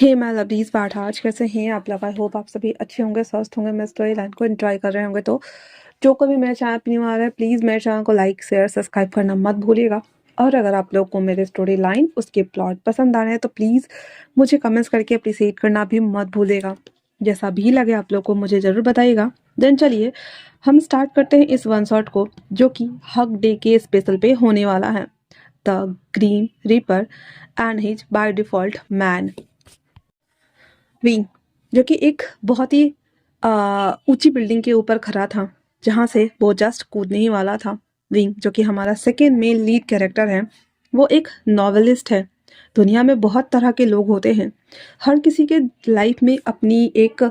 हे मैं लवलीज़ बाठा, आज कैसे हैं आप लोग? आई होप आप सभी अच्छे होंगे, स्वस्थ होंगे, मैं स्टोरी लाइन को एंजॉय कर रहे होंगे। तो जो कोई भी मेरे चैनल पर न्यू आ रहा है, प्लीज़ मेरे चैनल को लाइक शेयर सब्सक्राइब करना मत भूलिएगा। और अगर आप लोग को मेरे स्टोरी लाइन उसके प्लॉट पसंद आ रहे हैं तो प्लीज़ मुझे कमेंट्स करके अप्रिसिएट करना भी मत भूलिएगा। जैसा भी लगे आप लोग को मुझे ज़रूर बताइएगा। देन चलिए हम स्टार्ट करते हैं इस वन शॉट को, जो कि हक डे के स्पेशल पे होने वाला है। The green reaper and his by default man wing, जो कि एक बहुत ही ऊंची बिल्डिंग के ऊपर खड़ा था, जहां से वो जस्ट कूदने ही वाला था। विंग, जो कि हमारा सेकेंड मेन लीड कैरेक्टर है, वो एक नॉवेलिस्ट है। दुनिया में बहुत तरह के लोग होते हैं, हर किसी के लाइफ में अपनी एक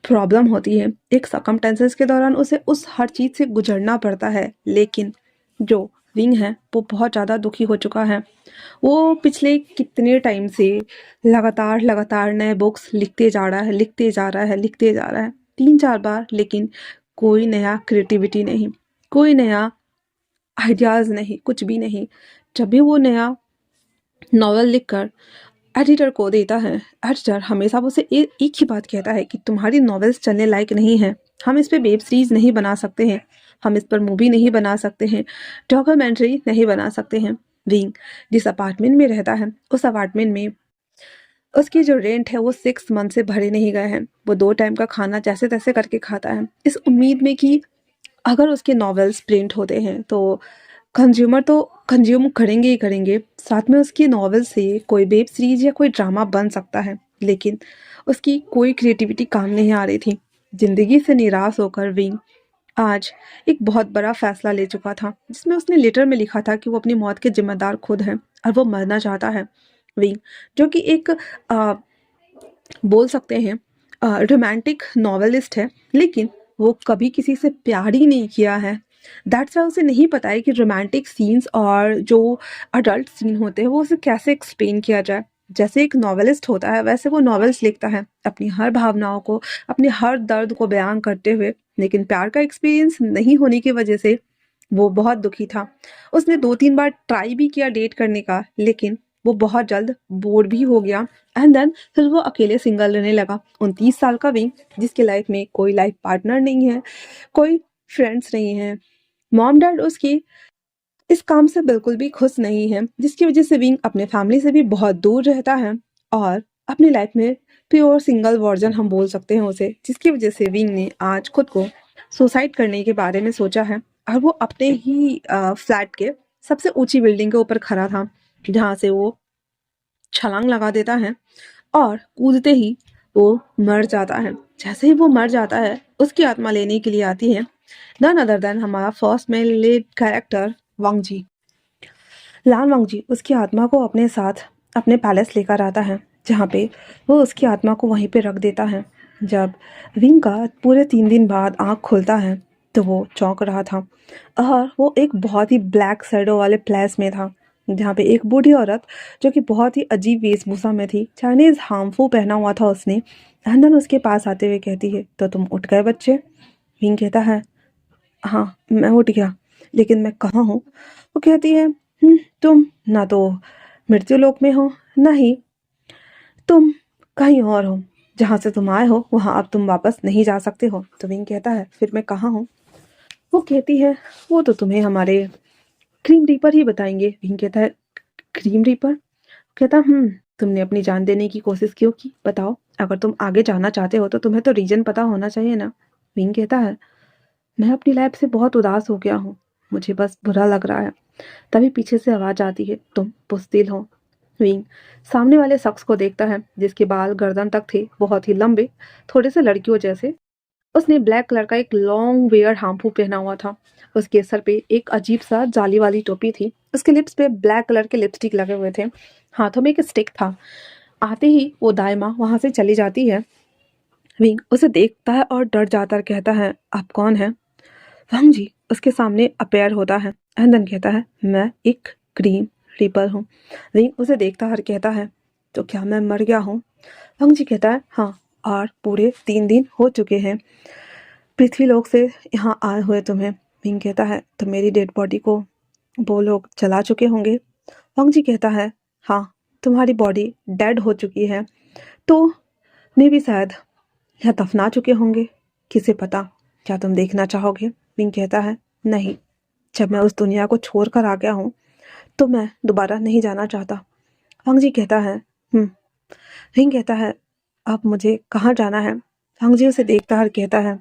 प्रॉब्लम होती है, एक सर्कमटेंसेस के दौरान उसे उस हर चीज़ से गुजरना पड़ता है। लेकिन जो विंग है वो बहुत ज़्यादा दुखी हो चुका है। वो पिछले कितने टाइम से लगातार लगातार नए बुक्स लिखते जा रहा है, लिखते जा रहा है, लिखते जा रहा है 3-4 बार, लेकिन कोई नया क्रिएटिविटी नहीं, कोई नया आइडियाज़ नहीं, कुछ भी नहीं। जब भी वो नया नॉवल लिखकर एडिटर को देता है, एडिटर हमेशा उसे एक ही बात कहता है कि तुम्हारी नॉवेल्स चलने लायक नहीं है, हम इस पे वेब सीरीज नहीं बना सकते हैं, हम इस पर मूवी नहीं बना सकते हैं, डॉक्यूमेंट्री नहीं बना सकते हैं। विंग जिस अपार्टमेंट में रहता है, उस अपार्टमेंट में उसकी जो रेंट है वो 6 मंथ से भरे नहीं गए हैं। वो 2 टाइम का खाना जैसे तैसे करके खाता है, इस उम्मीद में कि अगर उसके नॉवेल्स प्रिंट होते हैं तो कंज्यूमर तो कंज्यूम करेंगे ही करेंगे, साथ में उसकी नॉवेल से कोई वेब सीरीज या कोई ड्रामा बन सकता है। लेकिन उसकी कोई क्रिएटिविटी काम नहीं आ रही थी। जिंदगी से निराश होकर विंग आज एक बहुत बड़ा फैसला ले चुका था, जिसमें उसने लेटर में लिखा था कि वो अपनी मौत के जिम्मेदार खुद है और वो मरना चाहता है। विंग, जो कि एक आ, बोल सकते हैं रोमांटिक नॉवेलिस्ट है, लेकिन वो कभी किसी से प्यार ही नहीं किया है। दैट्स वाई उसे नहीं पता है कि रोमांटिक सीन्स और जो अडल्ट सीन होते हैं वो उसे कैसे एक्सप्लेन किया जाए। जैसे एक नॉवेलिस्ट होता है वैसे वो नॉवेल्स लिखता है, अपनी हर भावनाओं को, अपने हर दर्द को बयान करते हुए, लेकिन प्यार का एक्सपीरियंस नहीं होने की वजह से वो बहुत दुखी था। उसने 2-3 बार ट्राई भी किया डेट करने का, लेकिन वो बहुत जल्द बोर भी हो गया। एंड देन फिर वो अकेले सिंगल रहने लगा। 29 साल का विंग, जिसके लाइफ में कोई लाइफ पार्टनर नहीं है, कोई फ्रेंड्स नहीं है, मॉम डैड उसकी इस काम से बिल्कुल भी खुश नहीं है, जिसकी वजह से विंग अपने फैमिली से भी बहुत दूर रहता है और अपनी लाइफ में प्योर सिंगल वर्जन हम बोल सकते हैं उसे, जिसकी वजह से विंग ने आज खुद को सुसाइड करने के बारे में सोचा है। और वो अपने ही फ्लैट के सबसे ऊंची बिल्डिंग के ऊपर खड़ा था, जहाँ से वो छलांग लगा देता है और कूदते ही वो मर जाता है। जैसे ही वो मर जाता है, उसकी आत्मा लेने के लिए आती है नन अदर देन हमारा फर्स्ट मेन लीड कैरेक्टर वांगजी। लान वांगजी उसकी आत्मा को अपने साथ अपने पैलेस लेकर आता है, जहाँ पे वो उसकी आत्मा को वहीं पे रख देता है। जब विंग का पूरे 3 दिन बाद आँख खुलता है तो वो चौंक रहा था, और वो एक बहुत ही ब्लैक शैडो वाले प्लेस में था, जहाँ पे एक बूढ़ी औरत, जो कि बहुत ही अजीब वेशभूषा में थी, चाइनीज हार्मफुल पहना हुआ था उसने, हंदन उसके पास आते हुए कहती है, तो तुम उठ गए बच्चे? विंग कहता है, हाँ मैं उठ गया, लेकिन मैं कहाँ हूँ? वो कहती है, तुम ना तो मृत्यु लोक में हो, ना ही तुम कहीं और हो, जहाँ से तुम आए हो वहाँ अब तुम वापस नहीं जा सकते हो। तो विंग कहता है, फिर मैं कहाँ हूँ? वो कहती है, वो तो तुम्हें हमारे क्रीम रीपर ही बताएंगे। विंग कहता है, क्रीम रीपर? कहता, तुमने अपनी जान देने की कोशिश क्यों की, बताओ। अगर तुम आगे जाना चाहते हो तो तुम्हें तो रीजन पता होना चाहिए ना। विंग कहता है, मैं अपनी लाइफ से बहुत उदास हो गया हूँ, मुझे बस बुरा लग रहा है। तभी पीछे से आवाज आती है, तुम बुज़दिल हो। विंग सामने वाले शख्स को देखता है, जिसके बाल गर्दन तक थे, बहुत ही लंबे, थोड़े से लड़कियों जैसे। उसने ब्लैक कलर का एक लॉन्ग वेयर हार्मफुल पहना हुआ था। उसके सर पे एक अजीब सा जाली वाली टोपी थी। उसके लिप्स पे ब्लैक कलर के लिपस्टिक लगे हुए थे। हाथों में एक स्टिक था। आते ही वो दाइमा वहां से चली जाती है। विंग उसे देखता है और डर जाता है, कहता है, आप कौन है? वांग जी उसके सामने अपेयर होता है। एंदन कहता है, मैं एक क्रीम रीपर हूँ। विंग उसे देखता है और कहता है, तो क्या मैं मर गया हूँ? वांग जी कहता है, हाँ, और पूरे 3 दिन हो चुके हैं पृथ्वीलोक से यहाँ आए हुए तुम्हें। विंग कहता है, तो मेरी डेड बॉडी को वो लोग जला चुके होंगे। वांग जी कहता है, हाँ, तुम्हारी बॉडी डेड हो चुकी है, तो मैं भी शायद या दफना चुके होंगे, किसे पता। क्या तुम देखना चाहोगे? विंग कहता है, नहीं, जब मैं उस दुनिया को छोड़ कर आ गया हूँ तो मैं दोबारा नहीं जाना चाहता। हंग जी कहता है, विंग कहता है, अब मुझे कहाँ जाना है? हंग जी उसे देखता है और कहता है,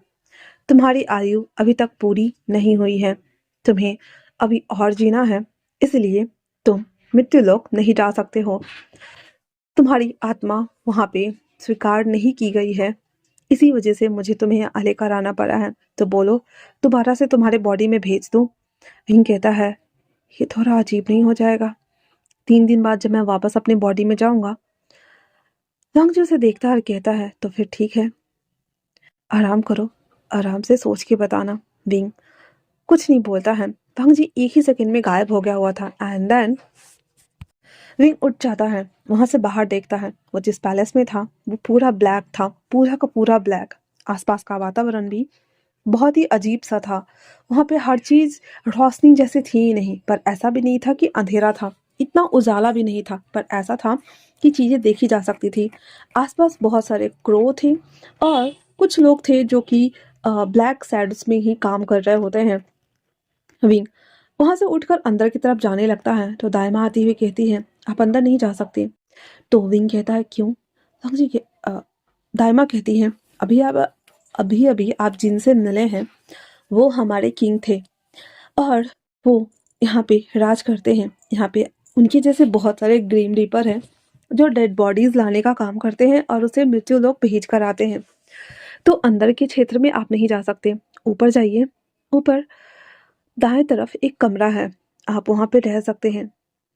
तुम्हारी आयु अभी तक पूरी नहीं हुई है, तुम्हें अभी और जीना है, इसलिए तुम मृत्यु लोक नहीं जा सकते हो। तुम्हारी आत्मा वहां पे स्वीकार नहीं की गई है, इसी वजह से मुझे तुम्हें यहाँ लेकर आना पड़ा है। तो बोलो, दोबारा से तुम्हारे बॉडी में भेज दूं? विंग कहता है, ये थोड़ा अजीब नहीं हो जाएगा? 3 दिन बाद जब मैं वापस अपनी बॉडी में जाऊंगा। रंग जो उसे देखता है और कहता है, तो फिर ठीक है, आराम करो, आराम से सोच के बताना। विंग कुछ नहीं बोलता है। भंग जी एक ही सेकंड में गायब हो गया हुआ था। एंड देन विंग उठ जाता है, वहां से बाहर देखता है। वो जिस पैलेस में था वो पूरा ब्लैक था, पूरा का पूरा ब्लैक। आसपास का वातावरण भी बहुत ही अजीब सा था। वहां पे हर चीज रोशनी जैसे थी ही नहीं, पर ऐसा भी नहीं था कि अंधेरा था, इतना उजाला भी नहीं था, पर ऐसा था कि चीजें देखी जा सकती थी। आसपास बहुत सारे क्रो थे और कुछ लोग थे जो कि ब्लैक सैड्स में ही काम कर रहे होते हैं। विंग वहां से उठकर अंदर की तरफ जाने लगता है तो दाइमा आती हुई कहती है, आप अंदर नहीं जा सकते। तो विंग कहता है, क्यों? समझी के दाइमा कहती है, अभी अभी आप जिनसे मिले हैं वो हमारे किंग थे और वो यहाँ पे राज करते हैं। यहाँ पे उनके जैसे बहुत सारे ग्रीम रीपर हैं जो डेड बॉडीज लाने का काम करते हैं और उसे मृत्यु लोग भेज कर आते हैं। तो अंदर के क्षेत्र में आप नहीं जा सकते, ऊपर जाइए। ऊपर दाएं तरफ एक कमरा है, आप वहां पे रह सकते हैं।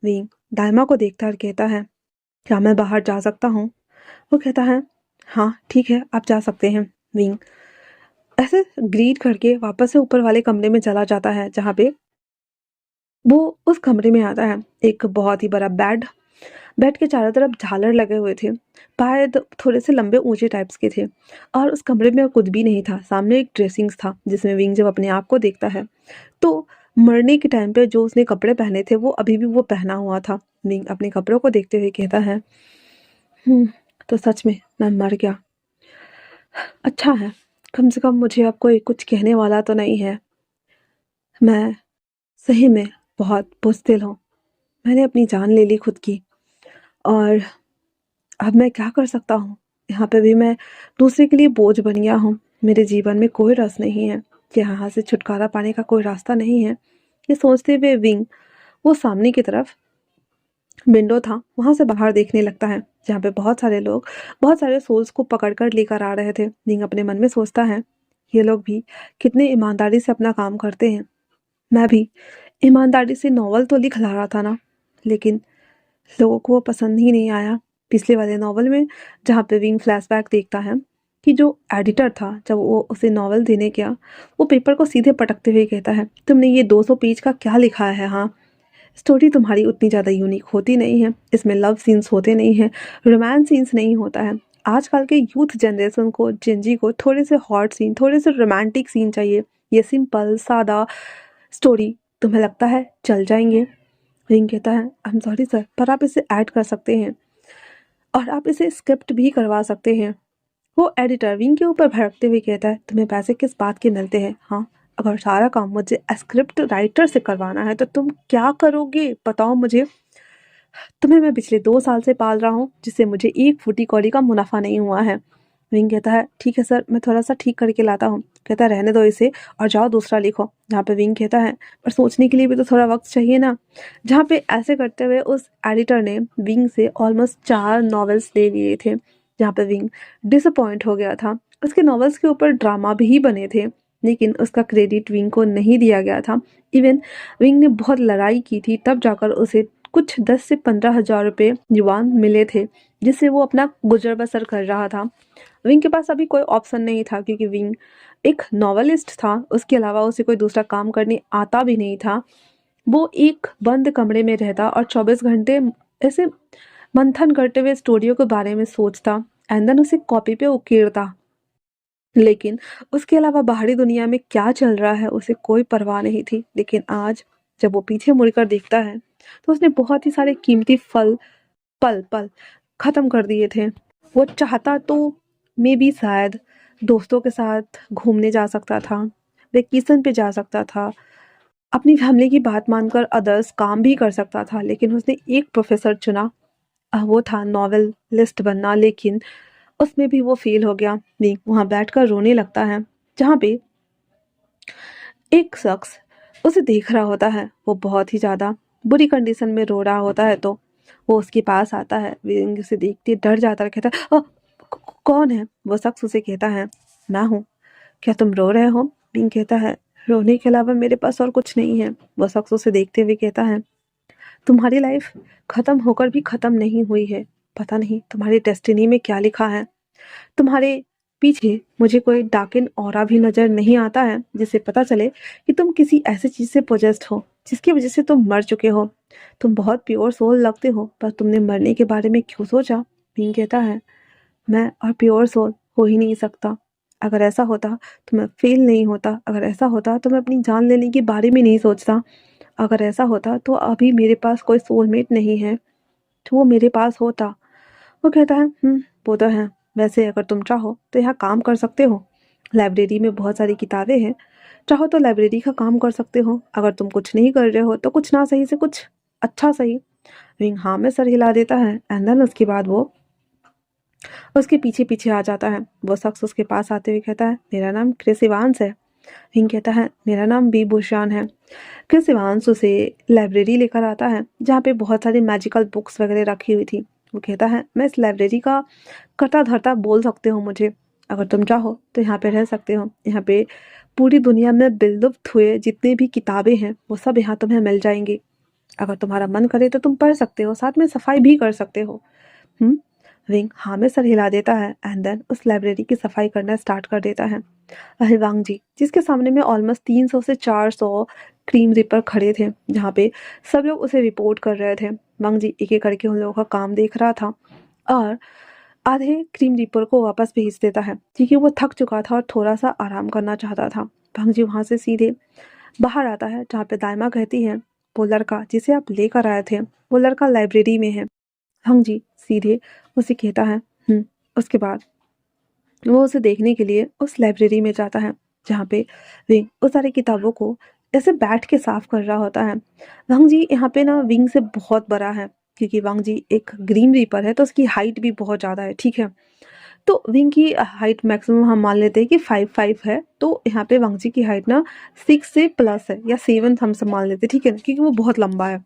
विंग दाइमा को देखता है और कहता है, क्या मैं बाहर जा सकता हूँ? वो कहता है, हाँ ठीक है, आप जा सकते हैं। विंग ऐसे ग्रीड करके वापस से ऊपर वाले कमरे में चला जाता है, जहाँ पे वो उस कमरे में आता है। एक बहुत ही बड़ा बेड, बेड के चारों तरफ झालर लगे हुए थे, पाए थोड़े से लंबे ऊंचे टाइप्स के थे और उस कमरे में कुछ भी नहीं था। सामने एक ड्रेसिंग था जिसमें विंग जब अपने आप को देखता है तो मरने के टाइम पे जो उसने कपड़े पहने थे वो अभी भी वो पहना हुआ था। विंग अपने कपड़ों को देखते हुए कहता है, तो सच में मैं मर गया। अच्छा है, कम से कम मुझे अब कोई कुछ कहने वाला तो नहीं है। मैं सही में बहुत बुज़दिल हूँ, मैंने अपनी जान ले ली खुद की, और अब मैं क्या कर सकता हूँ? यहाँ पे भी मैं दूसरे के लिए बोझ बन गया हूँ। मेरे जीवन में कोई रस नहीं है, यहाँ से छुटकारा पाने का कोई रास्ता नहीं है। ये सोचते हुए विंग वो सामने की तरफ विंडो था वहां से बाहर देखने लगता है, जहाँ पे बहुत सारे लोग बहुत सारे सोल्स को पकड़कर लेकर आ रहे थे। विंग अपने मन में सोचता है, ये लोग भी कितने ईमानदारी से अपना काम करते हैं। मैं भी ईमानदारी से नॉवल तो लिख रहा था ना, लेकिन लोगों को वो पसंद ही नहीं आया। पिछले वाले नॉवल में जहाँ पे विंग फ्लैशबैक देखता है कि जो एडिटर था जब वो उसे नॉवल देने गया, वो पेपर को सीधे पटकते हुए कहता है, तुमने ये 200 पेज का क्या लिखा है? हाँ, स्टोरी तुम्हारी उतनी ज़्यादा यूनिक होती नहीं है, इसमें लव सीन्स होते नहीं हैं, रोमांस सीन्स नहीं होता है। आजकल के यूथ जनरेशन को, जिंजी को थोड़े से हॉट सीन, थोड़े से रोमांटिक सीन चाहिए। ये सिंपल सादा स्टोरी तुम्हें लगता है चल जाएंगे? विंग कहता है, आई एम सॉरी सर, पर आप इसे ऐड कर सकते हैं और आप इसे स्क्रिप्ट भी करवा सकते हैं। वो एडिटर विंग के ऊपर भड़कते हुए कहता है, तुम्हें पैसे किस बात के मिलते हैं? हाँ, अगर सारा काम मुझे स्क्रिप्ट राइटर से करवाना है तो तुम क्या करोगे, बताओ मुझे। तुम्हें मैं पिछले 2 साल से पाल रहा हूँ, जिससे मुझे एक फूटी कौड़ी का मुनाफा नहीं हुआ है। विंग कहता है, ठीक है सर, मैं थोड़ा सा ठीक करके लाता हूँ। कहता है, रहने दो इसे और जाओ दूसरा लिखो। जहाँ पे विंग कहता है, पर सोचने के लिए भी तो थोड़ा वक्त चाहिए ना। जहाँ पे ऐसे करते हुए उस एडिटर ने विंग से ऑलमोस्ट 4 नॉवेल्स ले लिए थे। जहाँ पे विंग डिसअपॉइंट हो गया था। उसके नॉवेल्स के ऊपर ड्रामा भी बने थे, लेकिन उसका क्रेडिट विंग को नहीं दिया गया था। इवन विंग ने बहुत लड़ाई की थी, तब जाकर उसे कुछ 10 से 15 हज़ार रुपये युआन मिले थे, जिससे वो अपना गुजर बसर कर रहा था। विंग के पास अभी कोई ऑप्शन नहीं था, क्योंकि विंग एक नॉवेलिस्ट था, उसके अलावा उसे कोई दूसरा काम करने आता भी नहीं था। वो एक बंद कमरे में रहता और 24 घंटे ऐसे मंथन करते हुए स्टोरियों के बारे में सोचता, एंड देन उसे कॉपी पे उकेरता। लेकिन उसके अलावा बाहरी दुनिया में क्या चल रहा है उसे कोई परवाह नहीं थी। लेकिन आज जब वो पीछे मुड़कर देखता है तो उसने बहुत ही सारे कीमती पल पल खत्म कर दिए थे। वो चाहता तो मे बी शायद दोस्तों के साथ घूमने जा सकता था, वेकेशन पे जा सकता था, अपनी फैमिली की बात मानकर अदर्स काम भी कर सकता था, लेकिन उसने एक प्रोफ़ेसर चुना, वो था नॉवेलिस्ट बनना, लेकिन उसमें भी वो फ़ेल हो गया। नहीं, वहाँ बैठकर रोने लगता है, जहाँ पे एक शख्स उसे देख रहा होता है, वो बहुत ही ज़्यादा बुरी कंडीशन में रो रहा होता है, तो वो उसके पास आता है। विंग उसे देखते डर जाता है, कहता है, कौन है? वो शख्स उसे कहता है, मैं हूँ, क्या तुम रो रहे हो? विंग कहता है, रोने के अलावा मेरे पास और कुछ नहीं है। वो शख्स उसे देखते हुए कहता है, तुम्हारी लाइफ खत्म होकर भी खत्म नहीं हुई है, पता नहीं तुम्हारी डेस्टिनी में क्या लिखा है। तुम्हारे पीछे मुझे कोई डार्कन ऑरा भी नज़र नहीं आता है, जिससे पता चले कि तुम किसी ऐसी चीज़ से पोजेस्ड हो, जिसकी वजह से तुम मर चुके हो। तुम बहुत प्योर सोल लगते हो, पर तुमने मरने के बारे में क्यों सोचा? भीम कहता है, मैं और प्योर सोल हो ही नहीं सकता। अगर ऐसा होता तो मैं फेल नहीं होता। अगर ऐसा होता तो मैं अपनी जान लेने के बारे में नहीं सोचता। अगर ऐसा होता तो अभी मेरे पास कोई सोलमेट नहीं है, तो वो मेरे पास होता। वो कहता है, वो तो है। वैसे अगर तुम चाहो तो यहाँ काम कर सकते हो। लाइब्रेरी में बहुत सारी किताबें हैं। चाहो तो लाइब्रेरी का काम कर सकते हो। अगर तुम कुछ नहीं कर रहे हो तो कुछ ना सही से कुछ अच्छा सही। रिंग हाँ में सर हिला देता है, एंड देन उसके बाद वो उसके पीछे पीछे आ जाता है। वो शख्स उसके पास आते हुए कहता है, मेरा नाम क्रिस इवांस है। रिंग कहता है, मेरा नाम बी बुशान है। क्रिस इवांस उसे लाइब्रेरी लेकर आता है, जहाँ पे बहुत सारी मैजिकल बुक्स वगैरह रखी हुई थी। वो कहता है, मैं इस लाइब्रेरी का करता धरता बोल सकते हो मुझे। अगर तुम चाहो तो यहाँ पे रह सकते हो। यहाँ पे पूरी दुनिया में विलुप्त हुए जितने भी किताबें हैं वो सब यहाँ तुम्हें मिल जाएंगी। अगर तुम्हारा मन करे तो तुम पढ़ सकते हो, साथ में सफाई भी कर सकते हो। हम्म रिंग हाँ में सर हिला देता है, एंड देन उस लाइब्रेरी की सफाई करना स्टार्ट कर देता है। वांग जी, जिसके सामने में ऑलमोस्ट 300 से 400 क्रीम रिपर खड़े थे, जहाँ पे सब लोग उसे रिपोर्ट कर रहे थे। वांग जी एक एक करके उन लोगों का काम देख रहा था और आधे क्रीम रिपर को वापस भेज देता है, क्योंकि वो थक चुका था और थोड़ा सा आराम करना चाहता था। वांग जी वहाँ से सीधे बाहर आता है, जहाँ पे दाइमा कहती है, वो लड़का जिसे आप लेकर आए थे, वो लड़का लाइब्रेरी में है। वांग जी सीधे उसे कहता है, उसके बाद वो उसे देखने के लिए उस लाइब्रेरी में जाता है, जहाँ पे विंग उस सारी किताबों को ऐसे बैठ के साफ कर रहा होता है। वांग जी यहाँ पे ना विंग से बहुत बड़ा है, क्योंकि वांग जी एक ग्रीन रीपर है, तो उसकी हाइट भी बहुत ज़्यादा है, ठीक है। तो विंग की हाइट मैक्सिमम हम मान लेते हैं कि 5'5" है, तो यहाँ पे वांग जी की हाइट ना 6 से प्लस है, या 7 हम सब मान लेते हैं, ठीक है, क्योंकि वो बहुत लंबा है।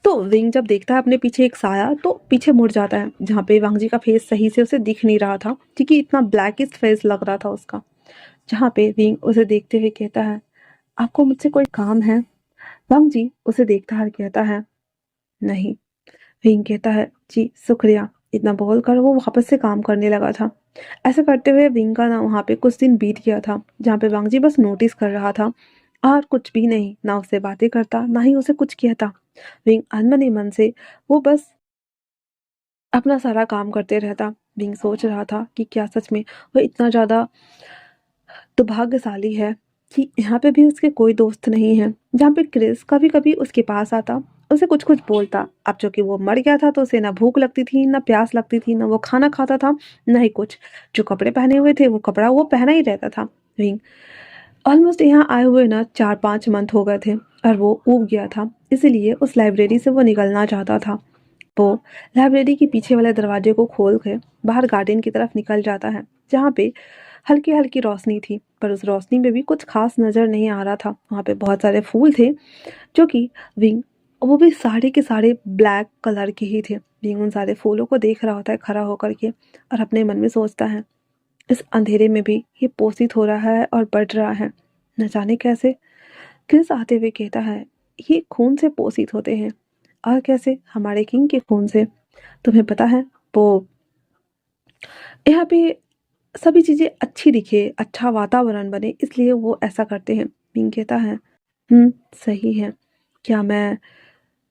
तो विंग जब देखता है अपने पीछे एक साया, तो पीछे मुड़ जाता है, जहाँ पे वांग जी का फेस सही से उसे दिख नहीं रहा था, क्योंकि इतना ब्लैकिस्ट फेस लग रहा था उसका। जहाँ पे विंग उसे देखते हुए कहता है, आपको मुझसे कोई काम है? वांग जी उसे देखता है, कहता है, नहीं। विंग कहता है, जी शुक्रिया। इतना बोलकर वो वापस से काम करने लगा था। ऐसा करते हुए विंग का ना वहाँ पे कुछ दिन बीत गया था, जहाँ पे वांग जी बस नोटिस कर रहा था और कुछ भी नहीं, ना उससे बातें करता, ना ही उसे कुछ कहता। विंग अनमने मन से वो बस अपना सारा काम करते रहता। विंग सोच रहा था कि क्या सच में वो इतना ज़्यादा दुर्भाग्यशाली है कि यहाँ पे भी उसके कोई दोस्त नहीं है। जहाँ पे क्रिस कभी कभी उसके पास आता, उसे कुछ कुछ बोलता। अब चूंकि वो मर गया था तो उसे ना भूख लगती थी, ना प्यास लगती थी, ना वो खाना खाता था, ना ही कुछ। जो कपड़े पहने हुए थे वो कपड़ा वो पहना ही रहता था। विंग ऑलमोस्ट यहाँ आए हुए ना 4-5 मंथ हो गए थे, और वो ऊब गया था, इसीलिए उस लाइब्रेरी से वो निकलना चाहता था। वो लाइब्रेरी के पीछे वाले दरवाजे को खोल के बाहर गार्डन की तरफ निकल जाता है, जहाँ पे हल्की हल्की रोशनी थी, पर उस रोशनी में भी कुछ खास नज़र नहीं आ रहा था। वहाँ पे बहुत सारे फूल थे, जो कि विंग, वो भी सारे के सारे ब्लैक कलर के ही थे। विंग उन सारे फूलों को देख रहा होता है खड़ा होकर के, और अपने मन में सोचता है, इस अंधेरे में भी ये पोषित हो रहा है और बढ़ रहा है, न जाने कैसे। क्रिस आते हुए कहता है, ये खून से पोषित होते हैं। और कैसे? हमारे किंग के खून से। तुम्हें पता है, वो यहाँ पे सभी चीज़ें अच्छी दिखे, अच्छा वातावरण बने, इसलिए वो ऐसा करते हैं। किंग कहता है, सही है। क्या मैं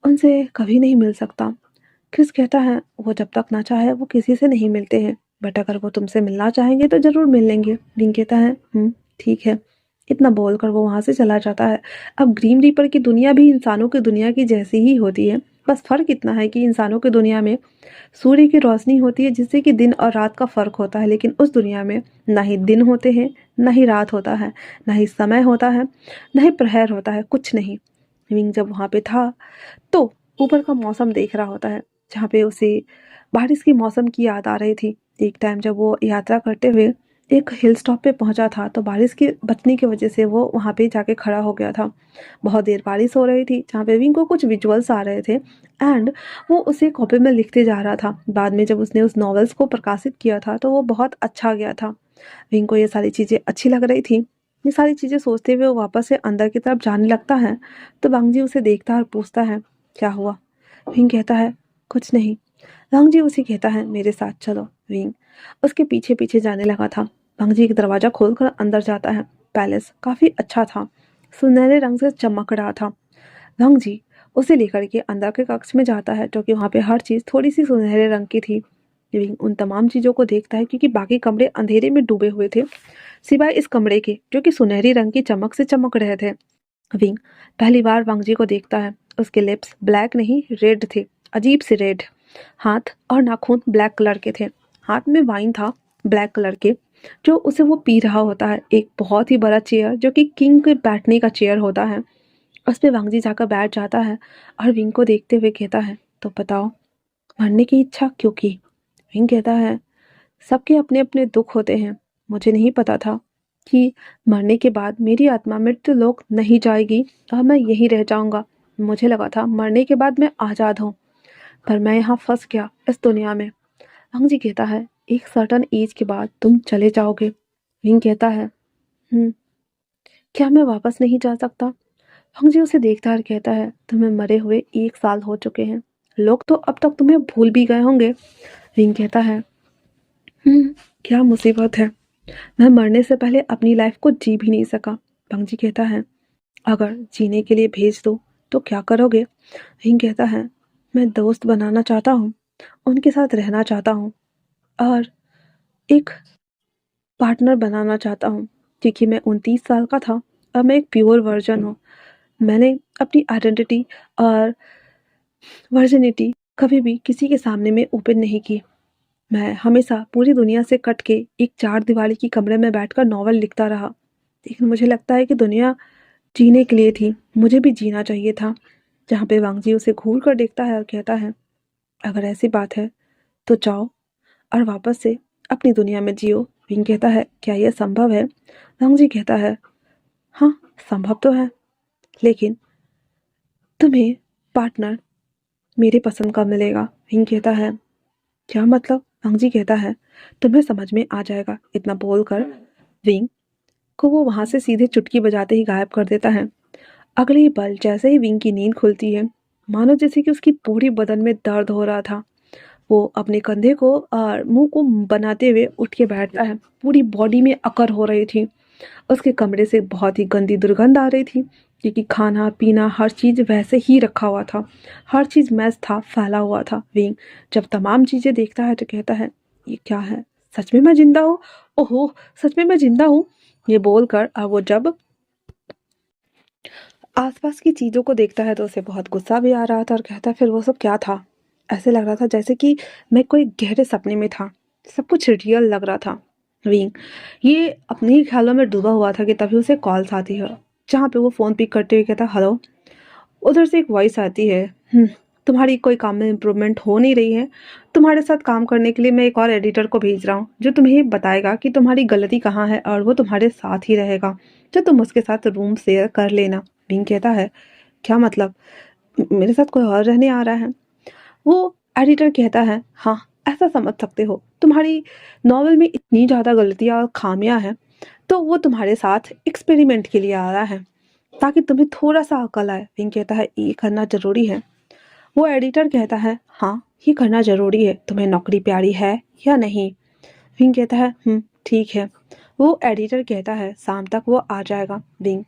उनसे कभी नहीं मिल सकता? क्रिस कहता है, वो जब तक ना चाहे वो किसी से नहीं मिलते हैं, बट अगर वो तुमसे मिलना चाहेंगे तो ज़रूर मिल लेंगे। किंग कहता है, ठीक है। इतना बोलकर वो वहाँ से चला जाता है। अब ग्रीन रीपर की दुनिया भी इंसानों की दुनिया की जैसी ही होती है। बस फ़र्क इतना है कि इंसानों की दुनिया में सूर्य की रोशनी होती है जिससे कि दिन और रात का फ़र्क होता है, लेकिन उस दुनिया में ना ही दिन होते हैं, ना ही रात होता है, ना ही समय होता है, ना ही प्रहर होता है, कुछ नहीं। विंग जब वहाँ पे था तो ऊपर का मौसम देख रहा होता है, जहाँ पे उसे बारिश के मौसम की याद आ रही थी। एक टाइम जब वो यात्रा करते हुए एक हिल स्टॉप पे पहुंचा था तो बारिश की बचने की वजह से वो वहाँ पे जाके खड़ा हो गया था। बहुत देर बारिश हो रही थी, जहाँ पे विंग को कुछ विजुअल्स आ रहे थे एंड वो उसे कॉपी में लिखते जा रहा था। बाद में जब उसने उस नॉवेल्स को प्रकाशित किया था तो वो बहुत अच्छा गया था। विंग को ये सारी चीज़ें अच्छी लग रही थी। ये सारी चीज़ें सोचते हुए वो वापस से अंदर की तरफ जाने लगता है तो वांगजी उसे देखता है और पूछता है, क्या हुआ? विंग कहता है, कुछ नहीं। वांगजी उसे कहता है, मेरे साथ चलो। विंग उसके पीछे पीछे जाने लगा था। वांगजी एक दरवाजा खोलकर अंदर जाता है। पैलेस काफ़ी अच्छा था, सुनहरे रंग से चमक रहा था। वांगजी उसे लेकर के अंदर के कक्ष में जाता है क्योंकि वहाँ पे हर चीज़ थोड़ी सी सुनहरे रंग की थी। विंग उन तमाम चीज़ों को देखता है क्योंकि बाकी कमरे अंधेरे में डूबे हुए थे, सिवाय इस कमरे के जो कि सुनहरी रंग की चमक से चमक रहे थे। विंग पहली बार वांगजी को देखता है। उसके लिप्स ब्लैक नहीं रेड थे, अजीब से रेड। हाथ और नाखून ब्लैक कलर के थे। हाथ में वाइन था ब्लैक कलर के, जो उसे वो पी रहा होता है। एक बहुत ही बड़ा चेयर जो कि किंग के बैठने का चेयर होता है, उस पे वांगजी जाकर बैठ जाता है और विंग को देखते हुए कहता है, तो बताओ मरने की इच्छा क्यों की? विंग कहता है, सबके अपने अपने दुख होते हैं। मुझे नहीं पता था कि मरने के बाद मेरी आत्मा मृत्यु लोक नहीं जाएगी और मैं यहीं रह जाऊंगा। मुझे लगा था मरने के बाद मैं आज़ाद हूँ, पर मैं यहाँ फंस गया इस दुनिया में। हंग जी कहता है, एक सर्टन एज के बाद तुम चले जाओगे। विंग कहता है, क्या मैं वापस नहीं जा सकता? हंग जी उसे देखता है और कहता है, तुम्हें मरे हुए 1 साल हो चुके हैं। लोग तो अब तक तुम्हें भूल भी गए होंगे। विंग कहता है, क्या मुसीबत है, मैं मरने से पहले अपनी लाइफ को जी भी नहीं सका। बंगजी कहता है, अगर जीने के लिए भेज दो तो क्या करोगे? हिंग कहता है, मैं दोस्त बनाना चाहता हूँ, उनके साथ रहना चाहता हूँ और एक पार्टनर बनाना चाहता हूँ, क्योंकि मैं 29 साल का था और मैं एक प्योर वर्जन हूँ। मैंने अपनी आइडेंटिटी और वर्जिनिटी कभी भी किसी के सामने में ओपन नहीं की। मैं हमेशा पूरी दुनिया से कट के एक चार दीवारी की कमरे में बैठकर नॉवल लिखता रहा, लेकिन मुझे लगता है कि दुनिया जीने के लिए थी, मुझे भी जीना चाहिए था। जहाँ पे वांगजी उसे घूर कर देखता है और कहता है, अगर ऐसी बात है तो जाओ और वापस से अपनी दुनिया में जियो। विंग कहता है, क्या यह संभव है? वांगजी कहता है, हाँ संभव तो है, लेकिन तुम्हें पार्टनर मेरे पसंद का मिलेगा। विंग कहता है, क्या मतलब? वांगजी कहता है, तुम्हें समझ में आ जाएगा। इतना बोलकर विंग को वो वहां से सीधे चुटकी बजाते ही गायब कर देता है। अगले ही पल जैसे ही विंग की नींद खुलती है, मानो जैसे कि उसकी पूरी बदन में दर्द हो रहा था। वो अपने कंधे को और मुंह को बनाते हुए उठ के बैठता है। पूरी बॉडी में अकड़ हो रही थी। उसके कमरे से बहुत ही गंदी दुर्गंध आ रही थी, क्योंकि खाना पीना हर चीज़ वैसे ही रखा हुआ था, हर चीज़ मैस था, फैला हुआ था। विंग जब तमाम चीज़ें देखता है तो कहता है, ये क्या है? सच में मैं जिंदा हूँ? ओहो, सच में मैं जिंदा हूँ? ये बोलकर और वो जब आसपास की चीज़ों को देखता है तो उसे बहुत गुस्सा भी आ रहा था और कहता है, फिर वो सब क्या था? ऐसे लग रहा था जैसे कि मैं कोई गहरे सपने में था, सब कुछ रियल लग रहा था। विंग ये अपने ही ख्यालों में डूबा हुआ था कि तभी उसे कॉल्स आती है, जहाँ पे वो फ़ोन पिक करते हुए कहता, हेलो। उधर से एक वॉइस आती है, तुम्हारी कोई काम में इम्प्रूवमेंट हो नहीं रही है। तुम्हारे साथ काम करने के लिए मैं एक और एडिटर को भेज रहा हूँ, जो तुम्हें बताएगा कि तुम्हारी गलती कहाँ है और वो तुम्हारे साथ ही रहेगा, तो तुम उसके साथ रूम शेयर कर लेना। विंग कहता है, क्या मतलब? मेरे साथ कोई और रहने आ रहा है? वो एडिटर कहता है, हाँ ऐसा समझ सकते हो, तुम्हारी नॉवल में इतनी ज़्यादा गलतियाँ और खामियां हैं, तो वो तुम्हारे साथ एक्सपेरिमेंट के लिए आ रहा है, ताकि तुम्हें थोड़ा सा अकल आए। विंग कहता है, ये करना ज़रूरी है? वो एडिटर कहता है, हाँ ये करना ज़रूरी है, तुम्हें नौकरी प्यारी है या नहीं? विंग कहता है, ठीक है। वो एडिटर कहता है, शाम तक वो आ जाएगा। विंग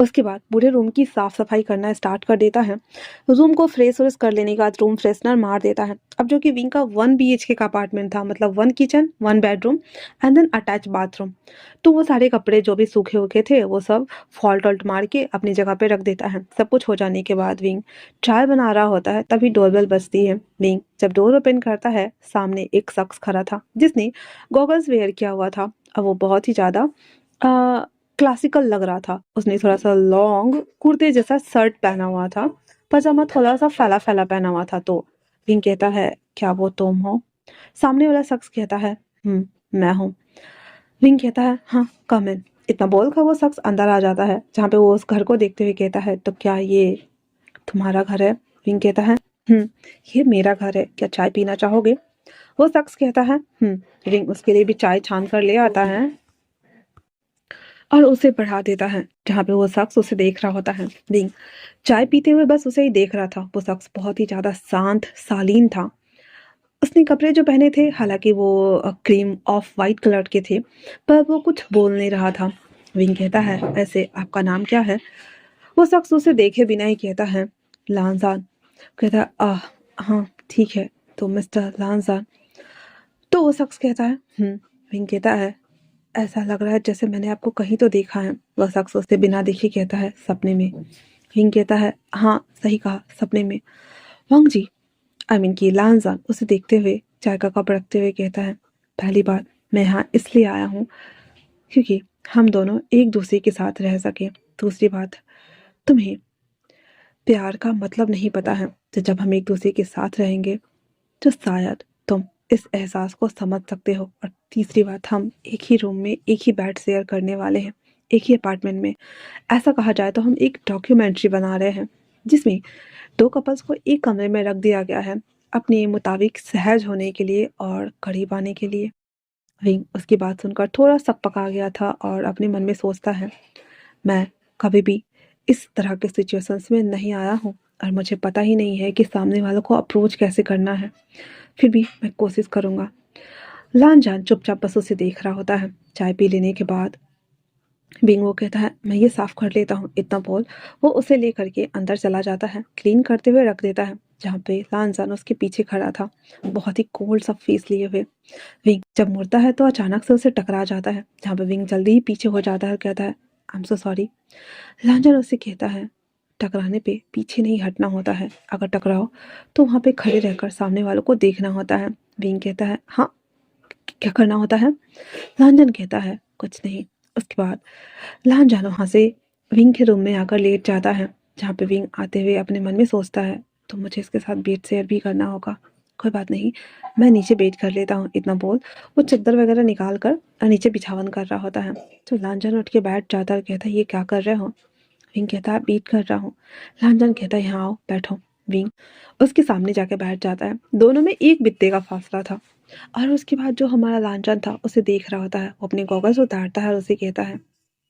उसके बाद पूरे रूम की साफ सफाई करना स्टार्ट कर देता है। रूम को फ्रेश व्रेश कर लेने के बाद रूम फ्रेशनर मार देता है। अब जो कि विंग का 1 BHK का अपार्टमेंट था, मतलब 1 kitchen 1 bedroom and then attach bathroom, तो वो सारे कपड़े जो भी सूखे हुए थे वो सब फॉल्ट वॉल्ट मार के अपनी जगह पे रख देता है। सब कुछ हो जाने के बाद विंग चाय बना रहा होता है, तभी डोरबेल बजती है। विंग जब डोर ओपन करता है, सामने एक शख्स खड़ा था जिसने गॉगल्स वेयर किया हुआ था। अब वो बहुत ही ज़्यादा क्लासिकल लग रहा था। उसने थोड़ा-सा लॉन्ग कुर्ते जैसा शर्ट पहना हुआ था, पजामा थोड़ा-सा फैला-फैला पहना हुआ था। तो विंग कहता है, "क्या वो तुम हो?" सामने वाला शख्स कहता है, मैं हूँ।" विंग कहता है, "हाँ, कम इन।" इतना बोलकर वो शख्स अंदर आ जाता है, जहाँ पे वो उस घर को देखते हुए कहता है, "तो क्या ये तुम्हारा घर है?" विंग कहता है, ये मेरा घर है। क्या चाय पीना चाहोगे?" वो शख्स कहता है, विंग उसके लिए भी चाय छान कर ले आता है और उसे बढ़ा देता है, जहाँ पे वो शख्स उसे देख रहा होता है। विंग चाय पीते हुए बस उसे ही देख रहा था। वो शख्स बहुत ही ज़्यादा शांत, शालीन था। उसने कपड़े जो पहने थे, हालाँकि वो क्रीम ऑफ व्हाइट कलर के थे, पर वो कुछ बोल नहीं रहा था। विंग कहता है, "वैसे आपका नाम क्या है?" वो शख्स उसे देखे बिना ही कहता है, "लांजान।" कहता है, हाँ, ठीक है, तो मिस्टर लांजान।" तो वो शख्स कहता है, विंग कहता है, "ऐसा लग रहा है जैसे मैंने आपको कहीं तो देखा है।" वह शख्स उसे बिना देखे कहता है, "सपने में।" हिंग कहता है, "हाँ, सही कहा, सपने में।" वांग जी, आई मीन कि लानजान उसे देखते हुए चाय का कप रखते हुए कहता है, "पहली बात, मैं यहाँ इसलिए आया हूँ क्योंकि हम दोनों एक दूसरे के साथ रह सकें। दूसरी बात, तुम्हें प्यार का मतलब नहीं पता है। तो जब हम एक दूसरे के साथ रहेंगे तो शायद तुम इस एहसास को समझ सकते हो। और तीसरी बात, हम एक ही रूम में एक ही बेड शेयर करने वाले हैं, एक ही अपार्टमेंट में। ऐसा कहा जाए तो हम एक डॉक्यूमेंट्री बना रहे हैं जिसमें 2 कपल्स को एक कमरे में रख दिया गया है, अपने मुताबिक सहज होने के लिए और करीब आने के लिए। विंग उसकी बात सुनकर थोड़ा सकपका गया था और अपने मन में सोचता है, मैं कभी भी इस तरह के सिचुएशंस में नहीं आया हूँ और मुझे पता ही नहीं है कि सामने वालों को अप्रोच कैसे करना है। फिर भी मैं कोशिश करूँगा। लानजान चुपचाप बस उसे देख रहा होता है। चाय पी लेने के बाद बिंग वो कहता है, "मैं ये साफ कर लेता हूँ।" इतना बोल वो उसे लेकर के अंदर चला जाता है, क्लीन करते हुए रख देता है, जहाँ पे लानजान उसके पीछे खड़ा था, बहुत ही कोल्ड सा फेस लिए हुए। विंग जब मुड़ता है तो अचानक से उसे टकरा जाता है, जहाँ पे विंग जल्दी ही पीछे हो जाता है और कहता है, "आई एम सो सॉरी।" लांछन उससे कहता है, "टकराने पे पीछे नहीं हटना होता है। अगर टकराओ तो वहाँ पे खड़े रहकर सामने वालों को देखना होता है।" विंग कहता है, "हाँ, क्या करना होता है?" लांछन कहता है, "कुछ नहीं।" उसके बाद लांछन वहाँ से विंग के रूम में आकर लेट जाता है, जहाँ पे विंग आते हुए अपने मन में सोचता है, तो मुझे इसके साथ बेड शेयर भी करना होगा। कोई बात नहीं, मैं नीचे बेड कर लेता हूँ। इतना बोल वो चद्दर वगैरह निकाल कर नीचे बिछावन कर रहा होता है। तो लांछन उठ के बैठ जाता है और कहता है, "ये क्या कर रहे हो?" विंग कहता है, "बीट कर रहा हूँ।" लांछन कहता है, "यहाँ आओ, बैठो।" विंग उसके सामने जाके बैठ जाता है। दोनों में एक बित्ते का फासला था। और उसके बाद जो हमारा लांछन था उसे देख रहा होता है। वो अपने गॉगल्स उतारता है और उसे कहता है,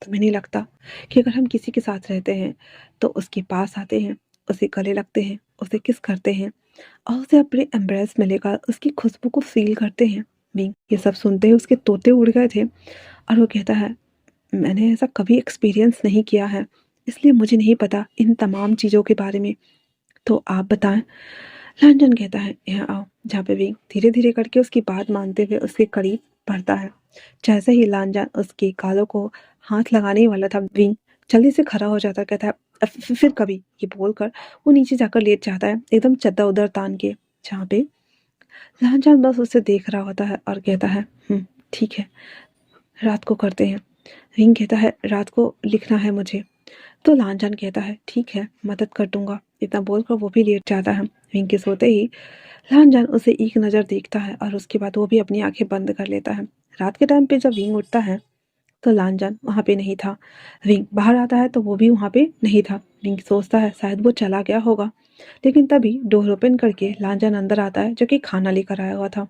"तुम्हें नहीं लगता कि अगर हम किसी के साथ रहते हैं तो उसके पास आते हैं, उसे गले लगते हैं, उसे किस करते हैं और उसे अपने एम्ब्रेस मिलेगा, उसकी खुशबू को फील करते हैं?" विंग ये सब सुनते ही उसके तोते उड़ गए थे और वो कहता है, "मैंने ऐसा कभी एक्सपीरियंस नहीं किया है, इसलिए मुझे नहीं पता इन तमाम चीज़ों के बारे में, तो आप बताएँ?" लांछन कहता है, "यहाँ आओ।" जहाँ पे विंग धीरे-धीरे करके उसकी बात मानते हुए उसके करीब बढ़ता है। जैसे ही लांछन उसके गालों को हाथ लगाने ही वाला था, विंग जल्दी से खड़ा हो जाता है, कहता है, फिर कभी।" ये बोलकर वो नीचे जाकर लेट जाता है, एकदम चद्दर-वद्दर तान के, जहाँ पे लांछन बस उसे देख रहा होता है और कहता है, ठीक है, रात को करते हैं।" विंग कहता है, "रात को लिखना है मुझे।" तो लांछन कहता है, "ठीक है, मदद कर दूँगा।" इतना बोलकर वो भी लेट जाता है। विंग के सोते ही लांछन उसे एक नज़र देखता है और उसके बाद वो भी अपनी आँखें बंद कर लेता है। रात के टाइम पे जब विंग उठता है, तो लांछन वहाँ पे नहीं था। विंग बाहर आता है तो वो भी वहाँ पे नहीं था। विंग सोचता है शायद वो चला गया होगा। लेकिन तभी डोर ओपन करके लांछन अंदर आता है, जो कि खाना लेकर आया हुआ था।